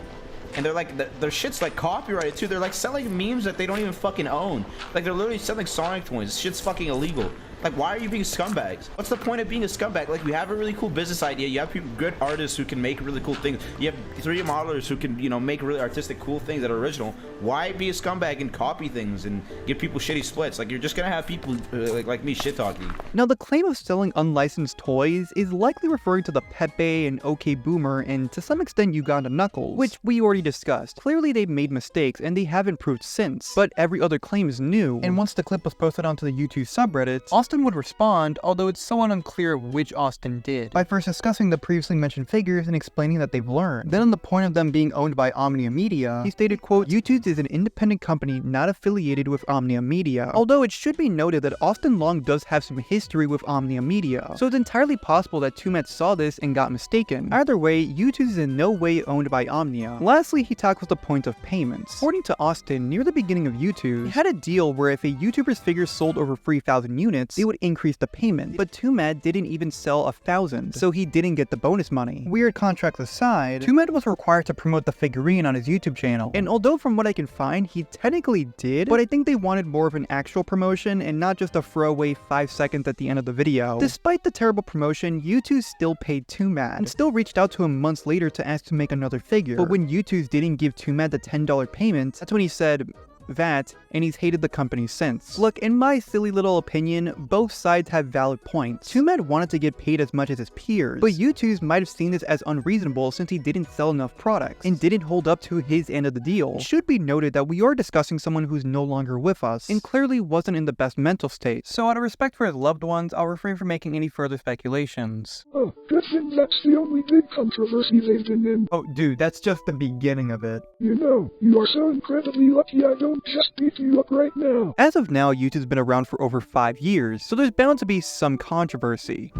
And they're like, their shit's like copyrighted too. They're like selling memes that they don't even fucking own. Like, they're literally selling Sonic toys. This shit's fucking illegal. Like, why are you being scumbags? What's the point of being a scumbag? Like, you have a really cool business idea. You have people, good artists who can make really cool things. You have 3D modelers who can, you know, make really artistic, cool things that are original. Why be a scumbag and copy things and give people shitty splits? Like, you're just gonna have people like me shit talking. Now, the claim of selling unlicensed toys is likely referring to the Pepe and OK Boomer and to some extent Uganda Knuckles, which we already discussed. Clearly, they've made mistakes and they have improved since, but every other claim is new. And once the clip was posted onto the Youtooz subreddit, Austin would respond, although it's somewhat unclear which Austin did, by first discussing the previously mentioned figures and explaining that they've learned. Then on the point of them being owned by Omnia Media, he stated, quote, Youtooz is an independent company not affiliated with Omnia Media. Although it should be noted that Austin Long does have some history with Omnia Media, so it's entirely possible that Twomad saw this and got mistaken. Either way, Youtooz is in no way owned by Omnia. Lastly, he tackles the point of payments. According to Austin, near the beginning of Youtooz, he had a deal where if a YouTuber's figure sold over 3,000 units, they would increase the payment, but Twomad didn't even sell 1,000, so he didn't get the bonus money. Weird contracts aside, Twomad was required to promote the figurine on his YouTube channel, and although from what I can find, he technically did, but I think they wanted more of an actual promotion and not just a throwaway 5 seconds at the end of the video. Despite the terrible promotion, Youtooz still paid Twomad, and still reached out to him months later to ask to make another figure, but when Youtooz didn't give Twomad the $10 payment, that's when he said that, and he's hated the company since. Look, in my silly little opinion, both sides have valid points. Twomad wanted to get paid as much as his peers, but Youtooz might have seen this as unreasonable since he didn't sell enough products, and didn't hold up to his end of the deal. It should be noted that we are discussing someone who's no longer with us, and clearly wasn't in the best mental state, so out of respect for his loved ones, I'll refrain from making any further speculations. Oh, good thing that's the only big controversy they've been in. Oh, dude, that's just the beginning of it. You know, you are so incredibly lucky I don't I'm just beat you up right now. As of now, Youtooz has been around for over 5 years, so there's bound to be some controversy.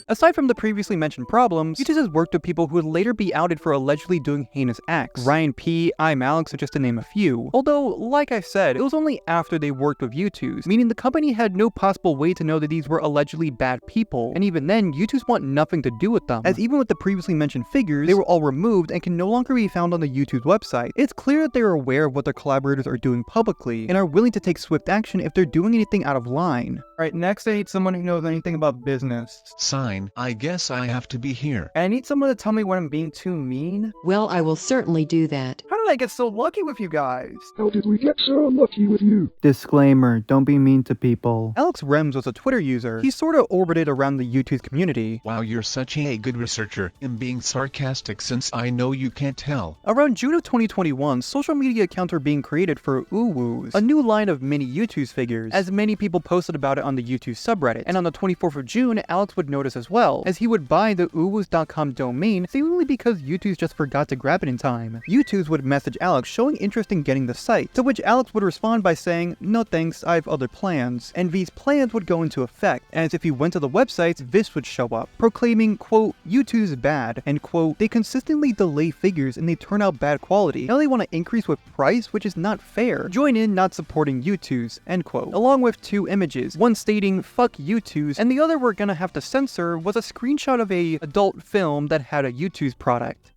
Aside from the previously mentioned problems, Youtooz has worked with people who would later be outed for allegedly doing heinous acts. Ryan P, I'm Alex, just to name a few. Although, like I said, it was only after they worked with Youtooz, meaning the company had no possible way to know that these were allegedly bad people, and even then, Youtooz want nothing to do with them, as even with the previously mentioned figures, they were all removed and can no longer be found on the Youtooz website. It's clear that they are aware of what their collaborators are doing publicly, and are willing to take swift action if they're doing anything out of line. Alright, next I need someone who knows anything about business. Sign, I guess I have to be here. And I need someone to tell me when I'm being too mean. Well, I will certainly do that. How did I get so lucky with you guys? How did we get so unlucky with you? Disclaimer, don't be mean to people. Alex Rems was a Twitter user. He sort of orbited around the Youtooz community. Wow, you're such a good researcher. I'm being sarcastic since I know you can't tell. Around June of 2021, social media accounts were being created for Uwuooz, a new line of mini Youtooz figures, as many people posted about it on the Youtooz subreddit. And on the 24th of June, Alex would notice as well, as he would buy the Uwuooz.com domain seemingly because Youtooz just forgot to grab it in time. Youtooz would message Alex showing interest in getting the site, to which Alex would respond by saying, no thanks, I have other plans. And these plans would go into effect, as if he went to the website, this would show up, proclaiming, quote, Youtooz is bad, and quote, they consistently delay figures and they turn out bad quality. Now they want to increase with price, which is not fair. Join in not supporting Youtooz, end quote. Along with 2 images, one stating, fuck Youtooz, and the other we're gonna have to censor was a screenshot of a adult film that had a Youtooz product.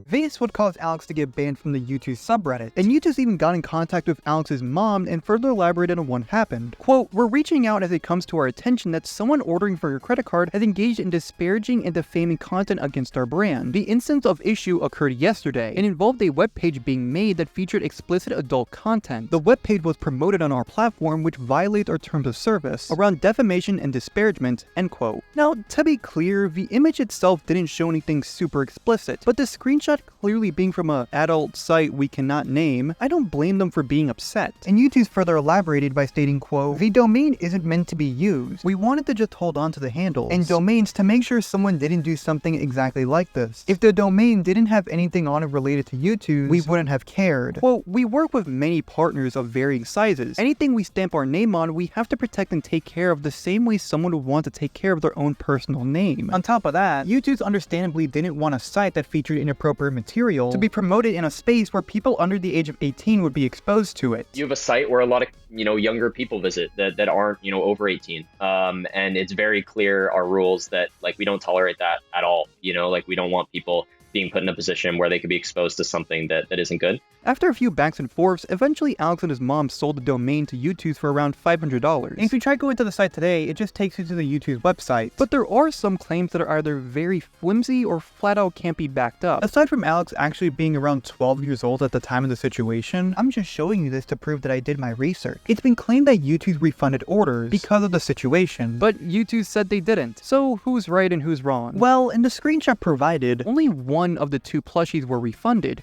This would cause Alex to get banned from the Youtooz subreddit, and Youtooz even got in contact with Alex's mom and further elaborated on what happened. Quote, we're reaching out as it comes to our attention that someone ordering for your credit card has engaged in disparaging and defaming content against our brand. The instance of issue occurred yesterday and involved a webpage being made that featured explicit adult content. The webpage was promoted on our platform, which violates our terms of service around defamation and disparagement, end quote. Now, to be clear, the image itself didn't show anything super explicit, but the screenshot clearly being from an adult site we cannot name, I don't blame them for being upset. And Youtooz further elaborated by stating, quote, the domain isn't meant to be used. We wanted to just hold on to the handles and domains to make sure someone didn't do something exactly like this. If the domain didn't have anything on it related to Youtooz, we wouldn't have cared. Quote, we work with many partners of varying sizes. Anything we stamp our name on, we have to protect and take care of the same way someone would want to take care of their own personal name. On top of that, Youtooz understandably didn't want a site that featured inappropriate material to be promoted in a space where people under the age of 18 would be exposed to it. You have a site where a lot of, younger people visit that aren't, over 18. And it's very clear our rules that, we don't tolerate that at all. We don't want people being put in a position where they could be exposed to something that isn't good. After a few backs and forths, eventually Alex and his mom sold the domain to Youtooz for around $500. And if you try going to the site today, it just takes you to the Youtooz website. But there are some claims that are either very flimsy or flat out can't be backed up. Aside from Alex actually being around 12 years old at the time of the situation, I'm just showing you this to prove that I did my research. It's been claimed that Youtooz refunded orders because of the situation, but Youtooz said they didn't. So who's right and who's wrong? Well, in the screenshot provided, only one of the 2 plushies were refunded.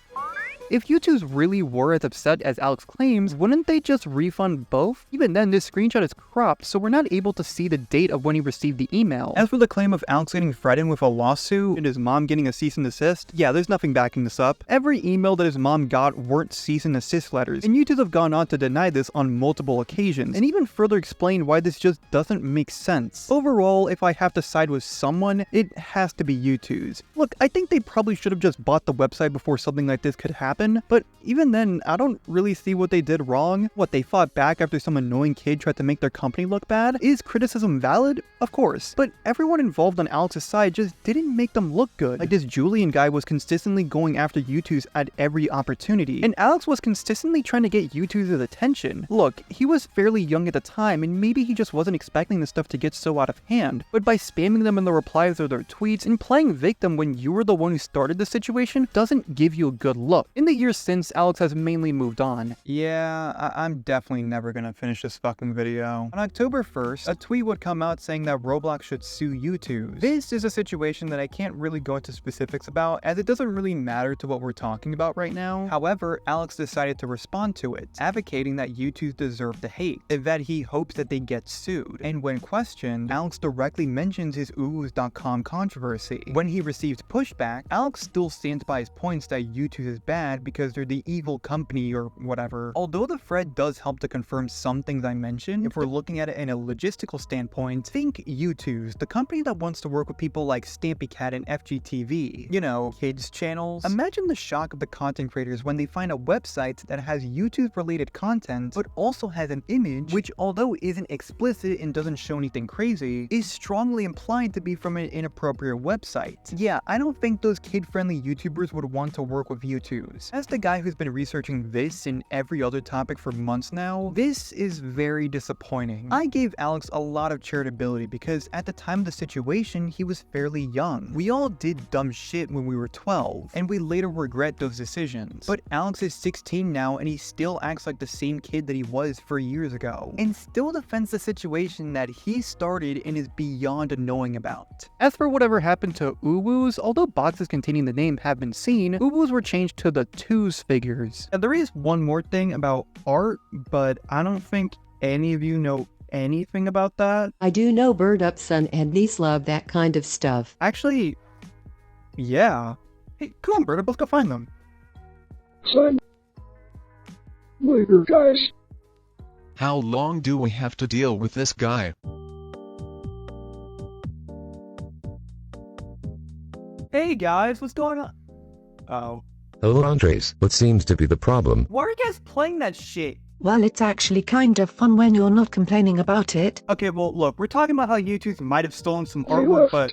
If Youtooz really were as upset as Alex claims, wouldn't they just refund both? Even then, this screenshot is cropped, so we're not able to see the date of when he received the email. As for the claim of Alex getting threatened with a lawsuit and his mom getting a cease and desist, yeah, there's nothing backing this up. Every email that his mom got weren't cease and desist letters, and Youtooz have gone on to deny this on multiple occasions, and even further explain why this just doesn't make sense. Overall, if I have to side with someone, it has to be Youtooz. Look, I think they probably should have just bought the website before something like this could happen, but even then, I don't really see what they did wrong. What, they fought back after some annoying kid tried to make their company look bad? Is criticism valid? Of course. But everyone involved on Alex's side just didn't make them look good. Like, this Julian guy was consistently going after Youtooz at every opportunity, and Alex was consistently trying to get Youtooz's attention. Look, he was fairly young at the time, and maybe he just wasn't expecting this stuff to get so out of hand, but by spamming them in the replies of their tweets and playing victim when you were the one who started the situation doesn't give you a good look. In the years since, Alex has mainly moved on. Yeah, I'm definitely never gonna finish this fucking video. On October 1st, a tweet would come out saying that Roblox should sue Youtooz. This is a situation that I can't really go into specifics about, as it doesn't really matter to what we're talking about right now. However, Alex decided to respond to it, advocating that Youtooz deserve the hate, and that he hopes that they get sued. And when questioned, Alex directly mentions his Uwuooz.com controversy. When he received pushback, Alex still stands by his points that Youtooz is bad, bad because they're the evil company or whatever. Although the thread does help to confirm some things I mentioned, if we're looking at it in a logistical standpoint, think Youtooz, the company that wants to work with people like StampyCat and FGTV, you know, kids channels. Imagine the shock of the content creators when they find a website that has Youtooz related content, but also has an image which, although isn't explicit and doesn't show anything crazy, is strongly implied to be from an inappropriate website. Yeah, I don't think those kid-friendly YouTubers would want to work with Youtooz. As the guy who's been researching this and every other topic for months now, this is very disappointing. I gave Alex a lot of charitability because at the time of the situation, he was fairly young. We all did dumb shit when we were 12, and we later regret those decisions. But Alex is 16 now, and he still acts like the same kid that he was 4 years ago, and still defends the situation that he started and is beyond knowing about. As for whatever happened to Uwuooz, although boxes containing the name have been seen, Uwuooz were changed to the Twos figures. And there is one more thing about art, but I don't think any of you know anything about that. I do know Bird Up son and niece love that kind of stuff. Actually, yeah. Hey, come on, Bird Up, let's go find them. Son. Later, guys. How long do we have to deal with this guy? Hey guys, what's going on? Oh. Hello Andres, what seems to be the problem? Why are you guys playing that shit? Well, it's actually kind of fun when you're not complaining about it. Okay, well, look, we're talking about how Youtooz might have stolen some artwork, but...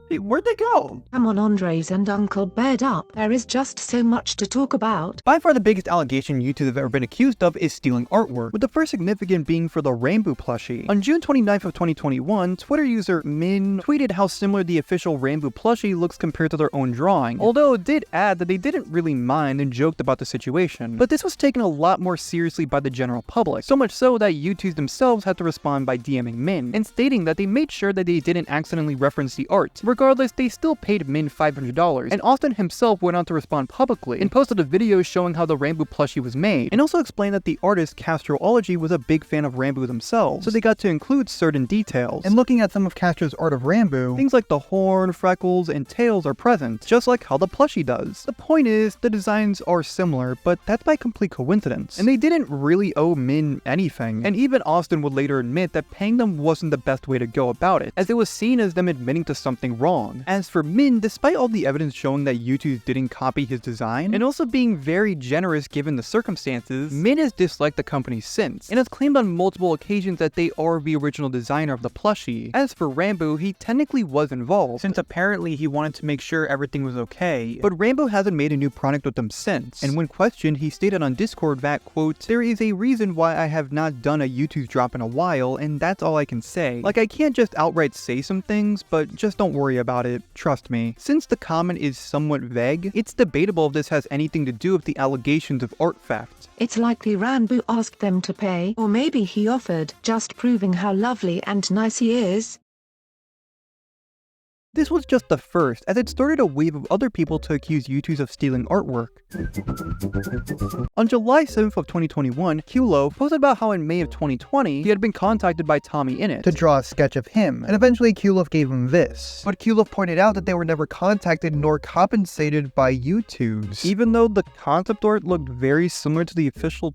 Hey, where'd they go? Come on, Andres and Uncle Bird Up. There is just so much to talk about. By far the biggest allegation Youtooz have ever been accused of is stealing artwork, with the first significant being for the Rambo plushie. On June 29th of 2021, Twitter user Min tweeted how similar the official Rambo plushie looks compared to their own drawing, although it did add that they didn't really mind and joked about the situation. But this was taken a lot more seriously by the general public, so much so that Youtooz themselves had to respond by DMing Min, and stating that they made sure that they didn't accidentally reference the art. Regardless, they still paid Min $500, and Austin himself went on to respond publicly and posted a video showing how the Rambo plushie was made, and also explained that the artist Castroology was a big fan of Rambo themselves, so they got to include certain details. And looking at some of Castro's art of Rambo, things like the horn, freckles, and tails are present, just like how the plushie does. The point is, the designs are similar, but that's by complete coincidence, and they didn't really owe Min anything, and even Austin would later admit that paying them wasn't the best way to go about it, as it was seen as them admitting to something wrong. As for Min, despite all the evidence showing that Youtooz didn't copy his design, and also being very generous given the circumstances, Min has disliked the company since, and has claimed on multiple occasions that they are the original designer of the plushie. As for Rambo, he technically was involved, since apparently he wanted to make sure everything was okay, but Rambo hasn't made a new product with them since, and when questioned, he stated on Discord that, quote, "There is a reason why I have not done a Youtooz drop in a while, and that's all I can say. Like, I can't just outright say some things, but just don't worry about it. Trust me." Since the comment is somewhat vague, it's debatable if this has anything to do with the allegations of art theft. It's likely Rambo asked them to pay, or maybe he offered, just proving how lovely and nice he is. This was just the first, as it started a wave of other people to accuse Youtooz of stealing artwork. On July 7th of 2021, Qlo posted about how in May of 2020, he had been contacted by Tommy Innit to draw a sketch of him, and eventually Qlo gave him this. But Qlo pointed out that they were never contacted nor compensated by Youtooz, even though the concept art looked very similar to the official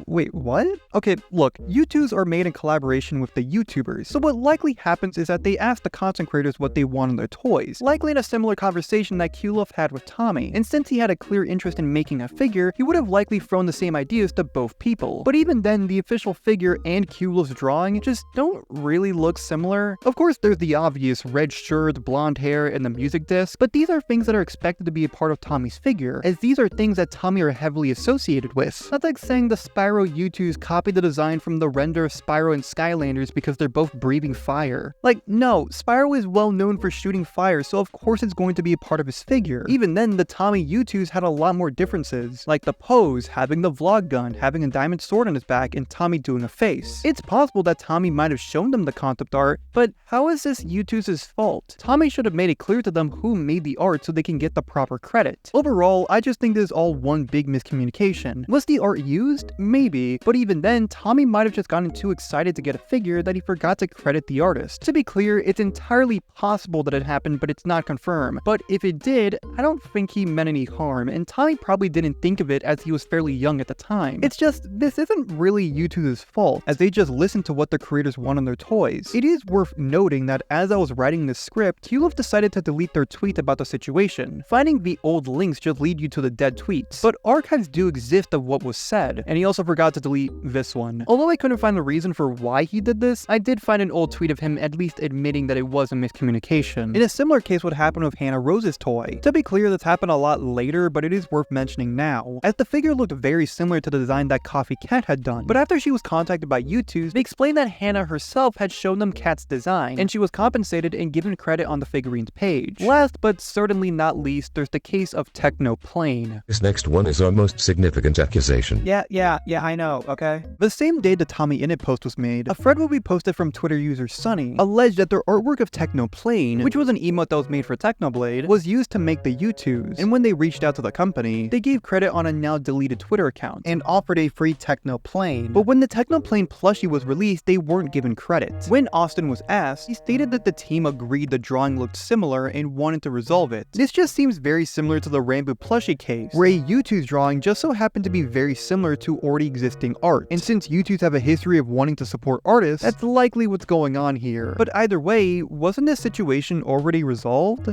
Wait, what? Okay, look, Youtooz are made in collaboration with the YouTubers, so what likely happens is that they ask the content creators what they want on their toys, likely in a similar conversation that Qlo had with Tommy, and since he had a clear interest in making a figure, he would have likely thrown the same ideas to both people. But even then, the official figure and Qlo's drawing just don't really look similar. Of course, there's the obvious red shirt, blonde hair, and the music disc, but these are things that are expected to be a part of Tommy's figure, as these are things that Tommy are heavily associated with. That's like saying the Spyro Youtooz copied the design from the render of Spyro and Skylanders because they're both breathing fire. Like, no, Spyro is well known for shooting fire, so of course it's going to be a part of his figure. Even then, the Tommy Youtooz had a lot more differences, like the pose, having the vlog gun, having a diamond sword on his back, and Tommy doing a face. It's possible that Tommy might have shown them the concept art, but how is this Youtooz' fault? Tommy should have made it clear to them who made the art so they can get the proper credit. Overall, I just think this is all one big miscommunication. Was the art used? Maybe, but even then, Tommy might have just gotten too excited to get a figure that he forgot to credit the artist. To be clear, it's entirely possible that that it happened, but it's not confirmed. But if it did, I don't think he meant any harm, and Tommy probably didn't think of it as he was fairly young at the time. It's just, this isn't really Youtooz's fault, as they just listened to what the creators want on their toys. It is worth noting that as I was writing this script, Uwuooz decided to delete their tweet about the situation. Finding the old links just lead you to the dead tweets, but archives do exist of what was said, and he also forgot to delete this one. Although I couldn't find the reason for why he did this, I did find an old tweet of him at least admitting that it was a miscommunication. In a similar case what happened with Hannah Rose's toy. To be clear, this happened a lot later, but it is worth mentioning now, as the figure looked very similar to the design that Coffee Cat had done. But after she was contacted by Youtooz, they explained that Hannah herself had shown them Cat's design, and she was compensated and given credit on the figurine's page. Last but certainly not least, there's the case of Technoplane. This next one is our most significant accusation. Yeah, I know, okay? The same day the Tommy Innit post was made, a thread will be posted from Twitter user Sunny, alleged that their artwork of Technoplane, which was an emote that was made for Technoblade, was used to make the Youtooz, and when they reached out to the company, they gave credit on a now deleted Twitter account, and offered a free Technoplane. But when the Technoplane plushie was released, they weren't given credit. When Austin was asked, he stated that the team agreed the drawing looked similar and wanted to resolve it. This just seems very similar to the Rambo plushie case, where a Youtooz drawing just so happened to be very similar to already existing art. And since Youtooz have a history of wanting to support artists, that's likely what's going on here. But either way, wasn't this situation already resolved?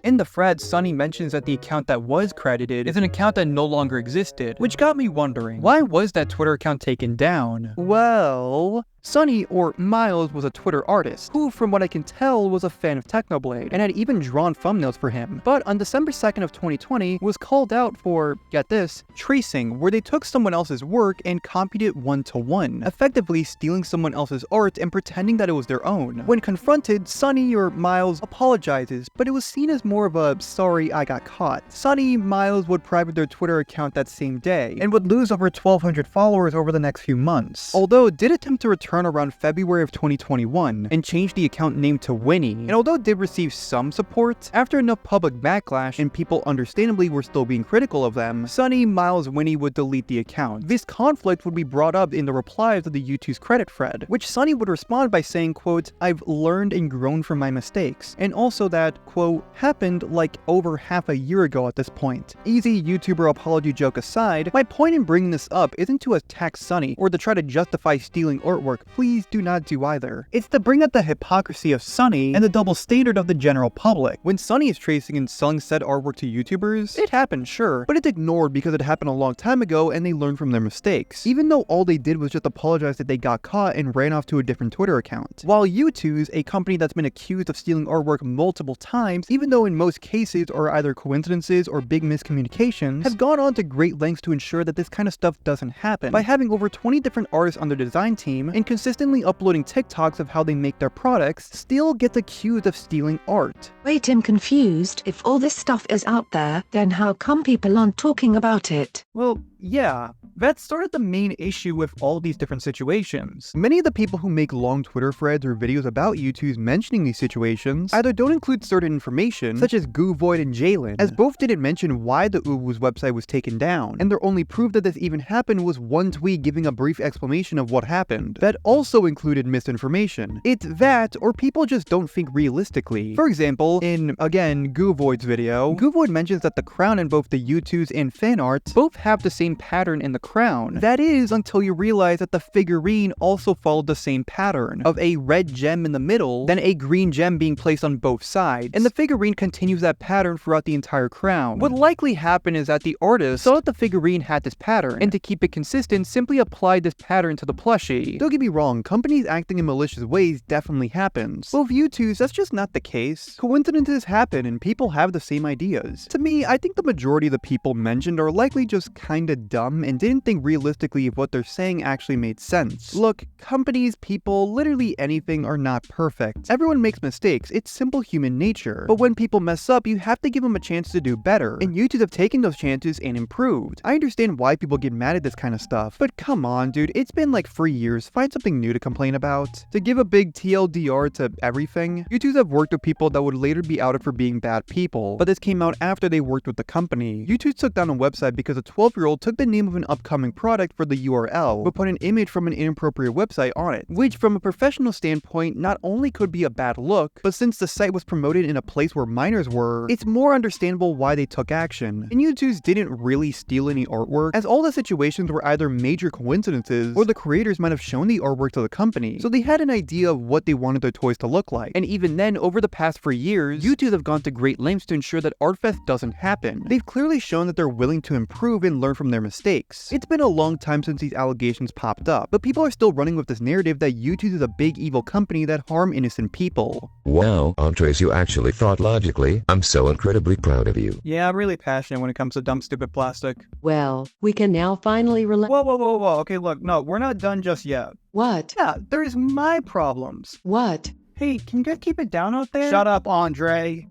In the thread, Sunny mentions that the account that was credited is an account that no longer existed, which got me wondering, why was that Twitter account taken down? Well, Sunny, or Miles, was a Twitter artist, who from what I can tell was a fan of Technoblade, and had even drawn thumbnails for him. But on December 2nd of 2020, was called out for, get this, tracing, where they took someone else's work and copied it one-to-one, effectively stealing someone else's art and pretending that it was their own. When confronted, Sunny, or Miles, apologizes, but it was seen as more of a sorry I got caught. Sunny, Miles would private their Twitter account that same day, and would lose over 1,200 followers over the next few months. Although did attempt to return around February of 2021 and changed the account name to Winnie, and although did receive some support, after enough public backlash and people understandably were still being critical of them, Sunny, Miles, Winnie would delete the account. This conflict would be brought up in the replies of the Youtooz credit thread, which Sunny would respond by saying, quote, "I've learned and grown from my mistakes," and also that, quote, "happened like over half a year ago at this point." Easy YouTuber apology joke aside, my point in bringing this up isn't to attack Sunny or to try to justify stealing artwork. Please do not do either. It's to bring up the hypocrisy of Sunny and the double standard of the general public. When Sunny is tracing and selling said artwork to YouTubers, it happened, sure, but it's ignored because it happened a long time ago and they learned from their mistakes, even though all they did was just apologize that they got caught and ran off to a different Twitter account. While Youtooz, a company that's been accused of stealing artwork multiple times, even though in most cases are either coincidences or big miscommunications, have gone on to great lengths to ensure that this kind of stuff doesn't happen, by having over 20 different artists on their design team and consistently uploading TikToks of how they make their products, still gets accused of stealing art. Wait, I'm confused. If all this stuff is out there, then how come people aren't talking about it? Well, yeah, that's sort of the main issue with all these different situations. Many of the people who make long Twitter threads or videos about Youtooz mentioning these situations either don't include certain information, such as Guvoid and Jschlatt, as both didn't mention why the Uwuooz website was taken down, and their only proof that this even happened was one tweet giving a brief explanation of what happened. That also included misinformation. It's that, or people just don't think realistically. For example, in, again, Guvoid's video, Guvoid mentions that the crown in both the Youtooz and fan art both have the same pattern in the crown. That is, until you realize that the figurine also followed the same pattern, of a red gem in the middle, then a green gem being placed on both sides, and the figurine continues that pattern throughout the entire crown. What likely happened is that the artist saw that the figurine had this pattern, and to keep it consistent, simply applied this pattern to the plushie. Don't get me wrong, companies acting in malicious ways definitely happens. But with Youtooz, that's just not the case. Coincidences happen, and people have the same ideas. To me, I think the majority of the people mentioned are likely just kinda dumb and didn't think realistically if what they're saying actually made sense. Look, companies, people, literally anything are not perfect. Everyone makes mistakes, it's simple human nature. But when people mess up, you have to give them a chance to do better, and Youtooz have taken those chances and improved. I understand why people get mad at this kind of stuff, but come on dude, it's been like 3 years, find something new to complain about. To give a big TLDR to everything, Youtooz have worked with people that would later be outed for being bad people, but this came out after they worked with the company. Youtooz took down a website because a 12-year-old took took the name of an upcoming product for the URL, but put an image from an inappropriate website on it, which from a professional standpoint not only could be a bad look, but since the site was promoted in a place where minors were, it's more understandable why they took action. And Youtooz didn't really steal any artwork, as all the situations were either major coincidences, or the creators might have shown the artwork to the company, so they had an idea of what they wanted their toys to look like. And even then, over the past 3 years, Youtooz have gone to great lengths to ensure that Artfest doesn't happen. They've clearly shown that they're willing to improve and learn from their mistakes. It's been a long time since these allegations popped up, but people are still running with this narrative that Youtooz is a big evil company that harm innocent people. Wow, Andres, you actually thought logically. I'm so incredibly proud of you. Yeah, I'm really passionate when it comes to dumb, stupid plastic. Well, we can now finally Whoa. Okay, look, no, we're not done just yet. What? Yeah, there's my problems. What? Hey, can you guys keep it down out there? Shut up, Andre.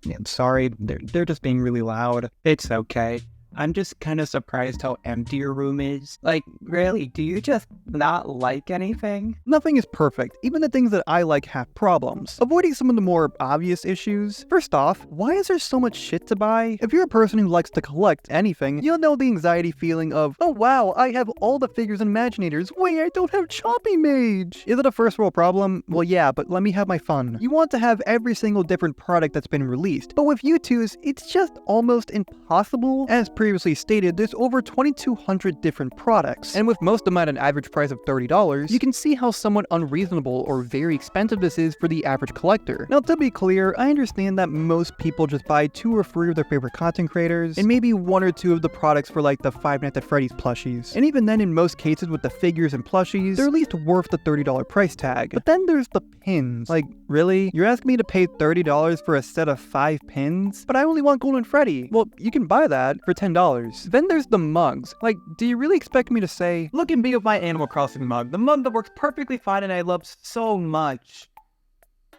Yeah, I'm sorry, they're just being really loud. It's okay. I'm just kind of surprised how empty your room is. Like, really, do you just not like anything? Nothing is perfect. Even the things that I like have problems. Avoiding some of the more obvious issues. First off, why is there so much shit to buy? If you're a person who likes to collect anything, you'll know the anxiety feeling of, oh wow, I have all the figures and Imaginators. Wait, I don't have Choppy Mage. Is it a first world problem? Well, yeah, but let me have my fun. You want to have every single different product that's been released. But with Youtooz, it's just almost impossible. As previously stated, there's over 2,200 different products, and with most of them at an average price of $30, you can see how somewhat unreasonable or very expensive this is for the average collector. Now, to be clear, I understand that most people just buy 2 or 3 of their favorite content creators, and maybe 1 or 2 of the products for like the Five Nights at Freddy's plushies. And even then, in most cases with the figures and plushies, they're at least worth the $30 price tag. But then there's the pins. Like, really? You're asking me to pay $30 for a set of 5 pins? But I only want Golden Freddy. Well, you can buy that for $10. Then there's the mugs. Like, do you really expect me to say, look at me with my Animal Crossing mug, the mug that works perfectly fine and I love so much?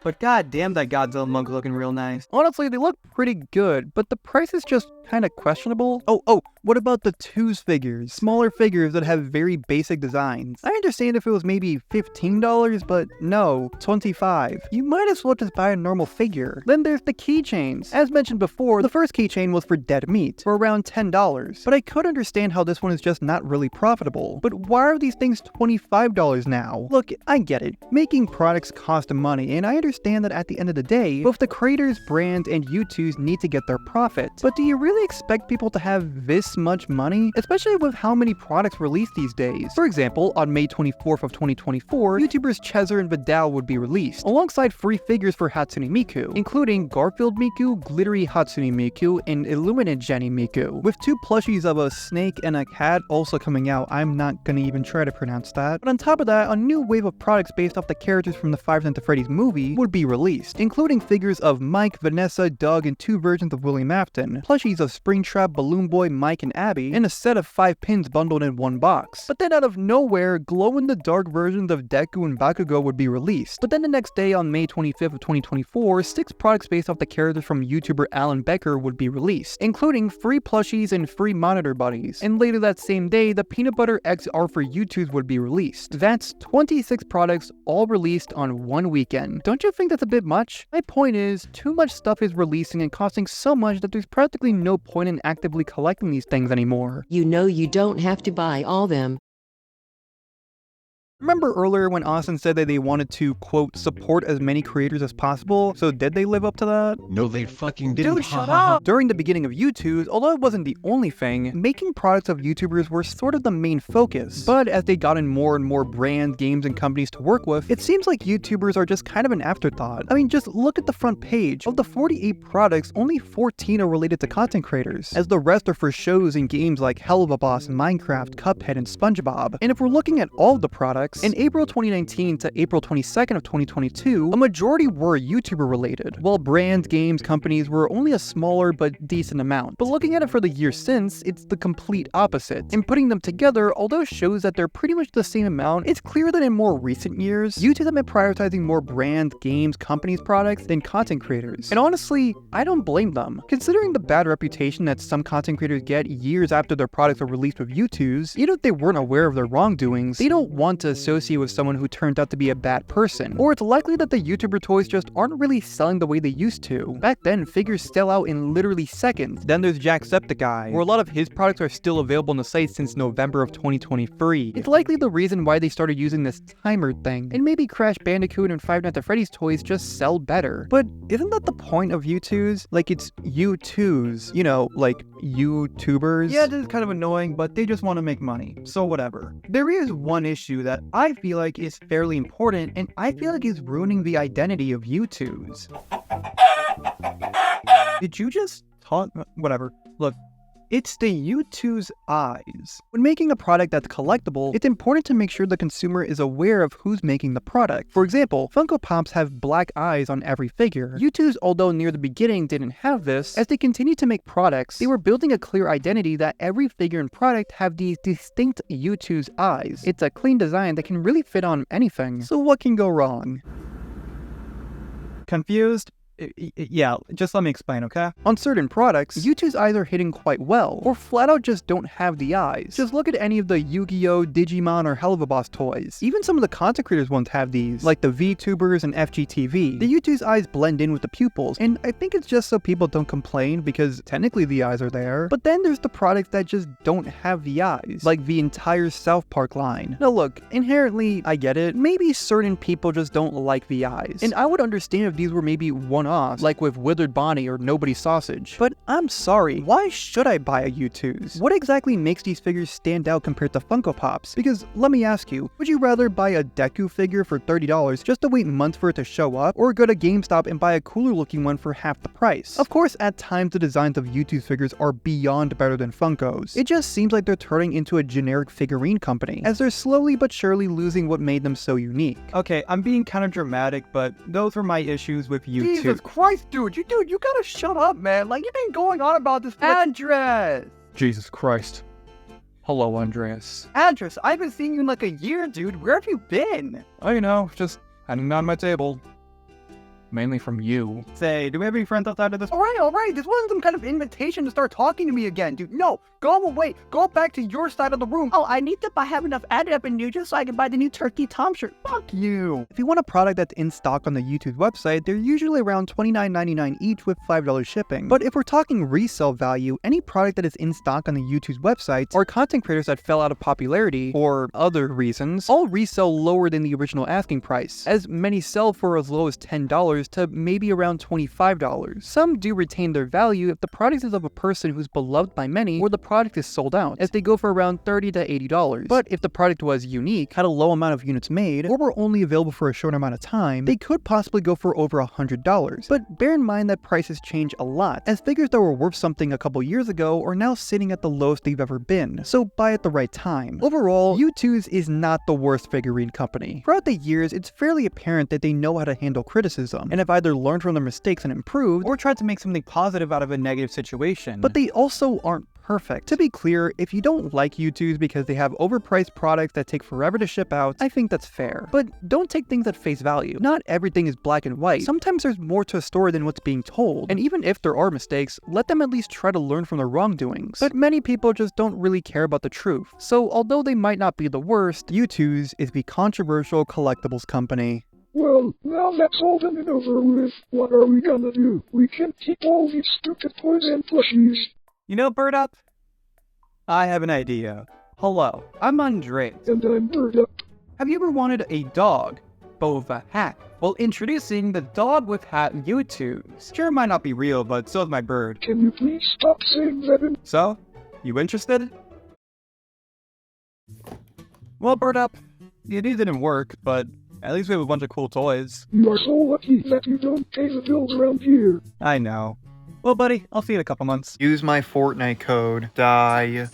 But goddamn, that Godzilla mug's looking real nice. Honestly, they look pretty good, but the price is just kind of questionable. Oh, what about the Twooz figures? Smaller figures that have very basic designs. I understand if it was maybe $15, but no, $25. You might as well just buy a normal figure. Then there's the keychains. As mentioned before, the first keychain was for dead meat, for around $10. But I could understand how this one is just not really profitable. But why are these things $25 now? Look, I get it. Making products cost money, and I understand that at the end of the day, both the creators, brand, and Youtooz need to get their profit. But do you really expect people to have this much money? Especially with how many products released these days. For example, on May 24th of 2024, YouTubers Chezzer and Vidal would be released, alongside free figures for Hatsune Miku, including Garfield Miku, Glittery Hatsune Miku, and Illuminate Jenny Miku, with 2 plushies of a snake and a cat also coming out. I'm not gonna even try to pronounce that. But on top of that, a new wave of products based off the characters from the Five Nights at Freddy's movie would be released, including figures of Mike, Vanessa, Doug, and 2 versions of William Afton, plushies of Springtrap, Balloon Boy, Mike, and Abby, and a set of 5 pins bundled in 1 box. But then out of nowhere, glow-in-the-dark versions of Deku and Bakugo would be released. But then the next day, on May 25th of 2024, 6 products based off the characters from YouTuber Alan Becker would be released, including free plushies and free monitor buddies. And later that same day, the Peanut Butter X art for Youtooz would be released. That's 26 products all released on 1 weekend. Don't you think that's a bit much? My point is, too much stuff is releasing and costing so much that there's practically no point in actively collecting these things anymore. You know you don't have to buy all them. Remember earlier when Austin said that they wanted to, quote, support as many creators as possible? So did they live up to that? No, they fucking didn't. Dude, shut up! During the beginning of Youtooz, although it wasn't the only thing, making products of YouTubers were sort of the main focus. But as they got in more and more brands, games, and companies to work with, it seems like YouTubers are just kind of an afterthought. I mean, just look at the front page. Of the 48 products, only 14 are related to content creators, as the rest are for shows and games like Hell of a Boss, Minecraft, Cuphead, and SpongeBob. And if we're looking at all the products, in April 2019 to April 22nd of 2022, a majority were YouTuber related, while brands, games, companies were only a smaller but decent amount. But looking at it for the year since, it's the complete opposite. And putting them together, although shows that they're pretty much the same amount, it's clear that in more recent years, Youtooz have been prioritizing more brand, games, companies, products than content creators. And honestly, I don't blame them. Considering the bad reputation that some content creators get years after their products are released with Youtooz, even if they weren't aware of their wrongdoings, they don't want to associated with someone who turns out to be a bad person. Or it's likely that the YouTuber toys just aren't really selling the way they used to. Back then, figures sell out in literally seconds. Then there's Jacksepticeye, where a lot of his products are still available on the site since November of 2023. It's likely the reason why they started using this timer thing, and maybe Crash Bandicoot and Five Nights at Freddy's toys just sell better. But isn't that the point of Youtooz? Like, it's Youtooz, you know, like YouTubers. Yeah, this is kind of annoying, but they just want to make money, so whatever. There is one issue that I feel like is fairly important, and I feel like is ruining the identity of Youtooz. Did you just talk? Whatever. Look, it's the Youtooz eyes. When making a product that's collectible, it's important to make sure the consumer is aware of who's making the product. For example, Funko Pops have black eyes on every figure. Youtooz, although near the beginning didn't have this, as they continued to make products, they were building a clear identity that every figure and product have these distinct Youtooz eyes. It's a clean design that can really fit on anything. So what can go wrong? Confused? Yeah, just let me explain, okay? On certain products, Youtooz eyes are hidden quite well, or flat out just don't have the eyes. Just look at any of the Yu-Gi-Oh!, Digimon, or Hell of a Boss toys. Even some of the content creators ones have these, like the VTubers and FGTV. The Youtooz eyes blend in with the pupils, and I think it's just so people don't complain because technically the eyes are there. But then there's the products that just don't have the eyes, like the entire South Park line. Now look, inherently, I get it. Maybe certain people just don't like the eyes, and I would understand if these were maybe one-offs, like with Withered Bonnie or Nobody Sausage. But I'm sorry, why should I buy a Youtooz? What exactly makes these figures stand out compared to Funko Pops? Because let me ask you, would you rather buy a Deku figure for $30 just to wait months for it to show up, or go to GameStop and buy a cooler looking one for half the price? Of course, at times the designs of Youtooz figures are beyond better than Funkos. It just seems like they're turning into a generic figurine company, as they're slowly but surely losing what made them so unique. Okay, I'm being kind of dramatic, but those were my issues with Youtooz. Jesus Christ, dude, you gotta shut up, man. Like, you've been going on about this for Andres! Jesus Christ. Hello, Andreas. Andres, I haven't seen you in like a year, dude. Where have you been? Oh, you know, just hanging on my table. Mainly from you. Say, do we have any friends outside of this? Alright, this wasn't some kind of invitation to start talking to me again, dude. No, go away. Go back to your side of the room. Oh, I need to have enough added up in new just so I can buy the new Turkey Tom shirt. Fuck you. If you want a product that's in stock on the Youtooz website, they're usually around $29.99 each with $5 shipping. But if we're talking resale value, any product that is in stock on the Youtooz website or content creators that fell out of popularity or other reasons, all resell lower than the original asking price, as many sell for as low as $10 to maybe around $25. Some do retain their value if the product is of a person who's beloved by many or the product is sold out, as they go for around $30 to $80. But if the product was unique, had a low amount of units made, or were only available for a short amount of time, they could possibly go for over $100. But bear in mind that prices change a lot, as figures that were worth something a couple years ago are now sitting at the lowest they've ever been, so buy at the right time. Overall, Youtooz is not the worst figurine company. Throughout the years, it's fairly apparent that they know how to handle criticism, and have either learned from their mistakes and improved, or tried to make something positive out of a negative situation. But they also aren't perfect. To be clear, if you don't like Youtooz because they have overpriced products that take forever to ship out, I think that's fair. But don't take things at face value. Not everything is black and white. Sometimes there's more to a story than what's being told. And even if there are mistakes, let them at least try to learn from their wrongdoings. But many people just don't really care about the truth. So although they might not be the worst, Youtooz is the controversial collectibles company. Well, now that's all done and over with. What are we gonna do? We can't keep all these stupid toys and plushies. You know, Bird Up? I have an idea. Hello, I'm Andres. And I'm Bird Up. Have you ever wanted a dog, but with a hat? Well, introducing the Dog with Hat Youtooz. Sure, it might not be real, but so is my bird. Can you please stop saying that? So, you interested? Well, Bird Up, it didn't work, but at least we have a bunch of cool toys. You are so lucky that you don't pay the bills around here. I know. Well, buddy, I'll see you in a couple months. Use my Fortnite code, DIE.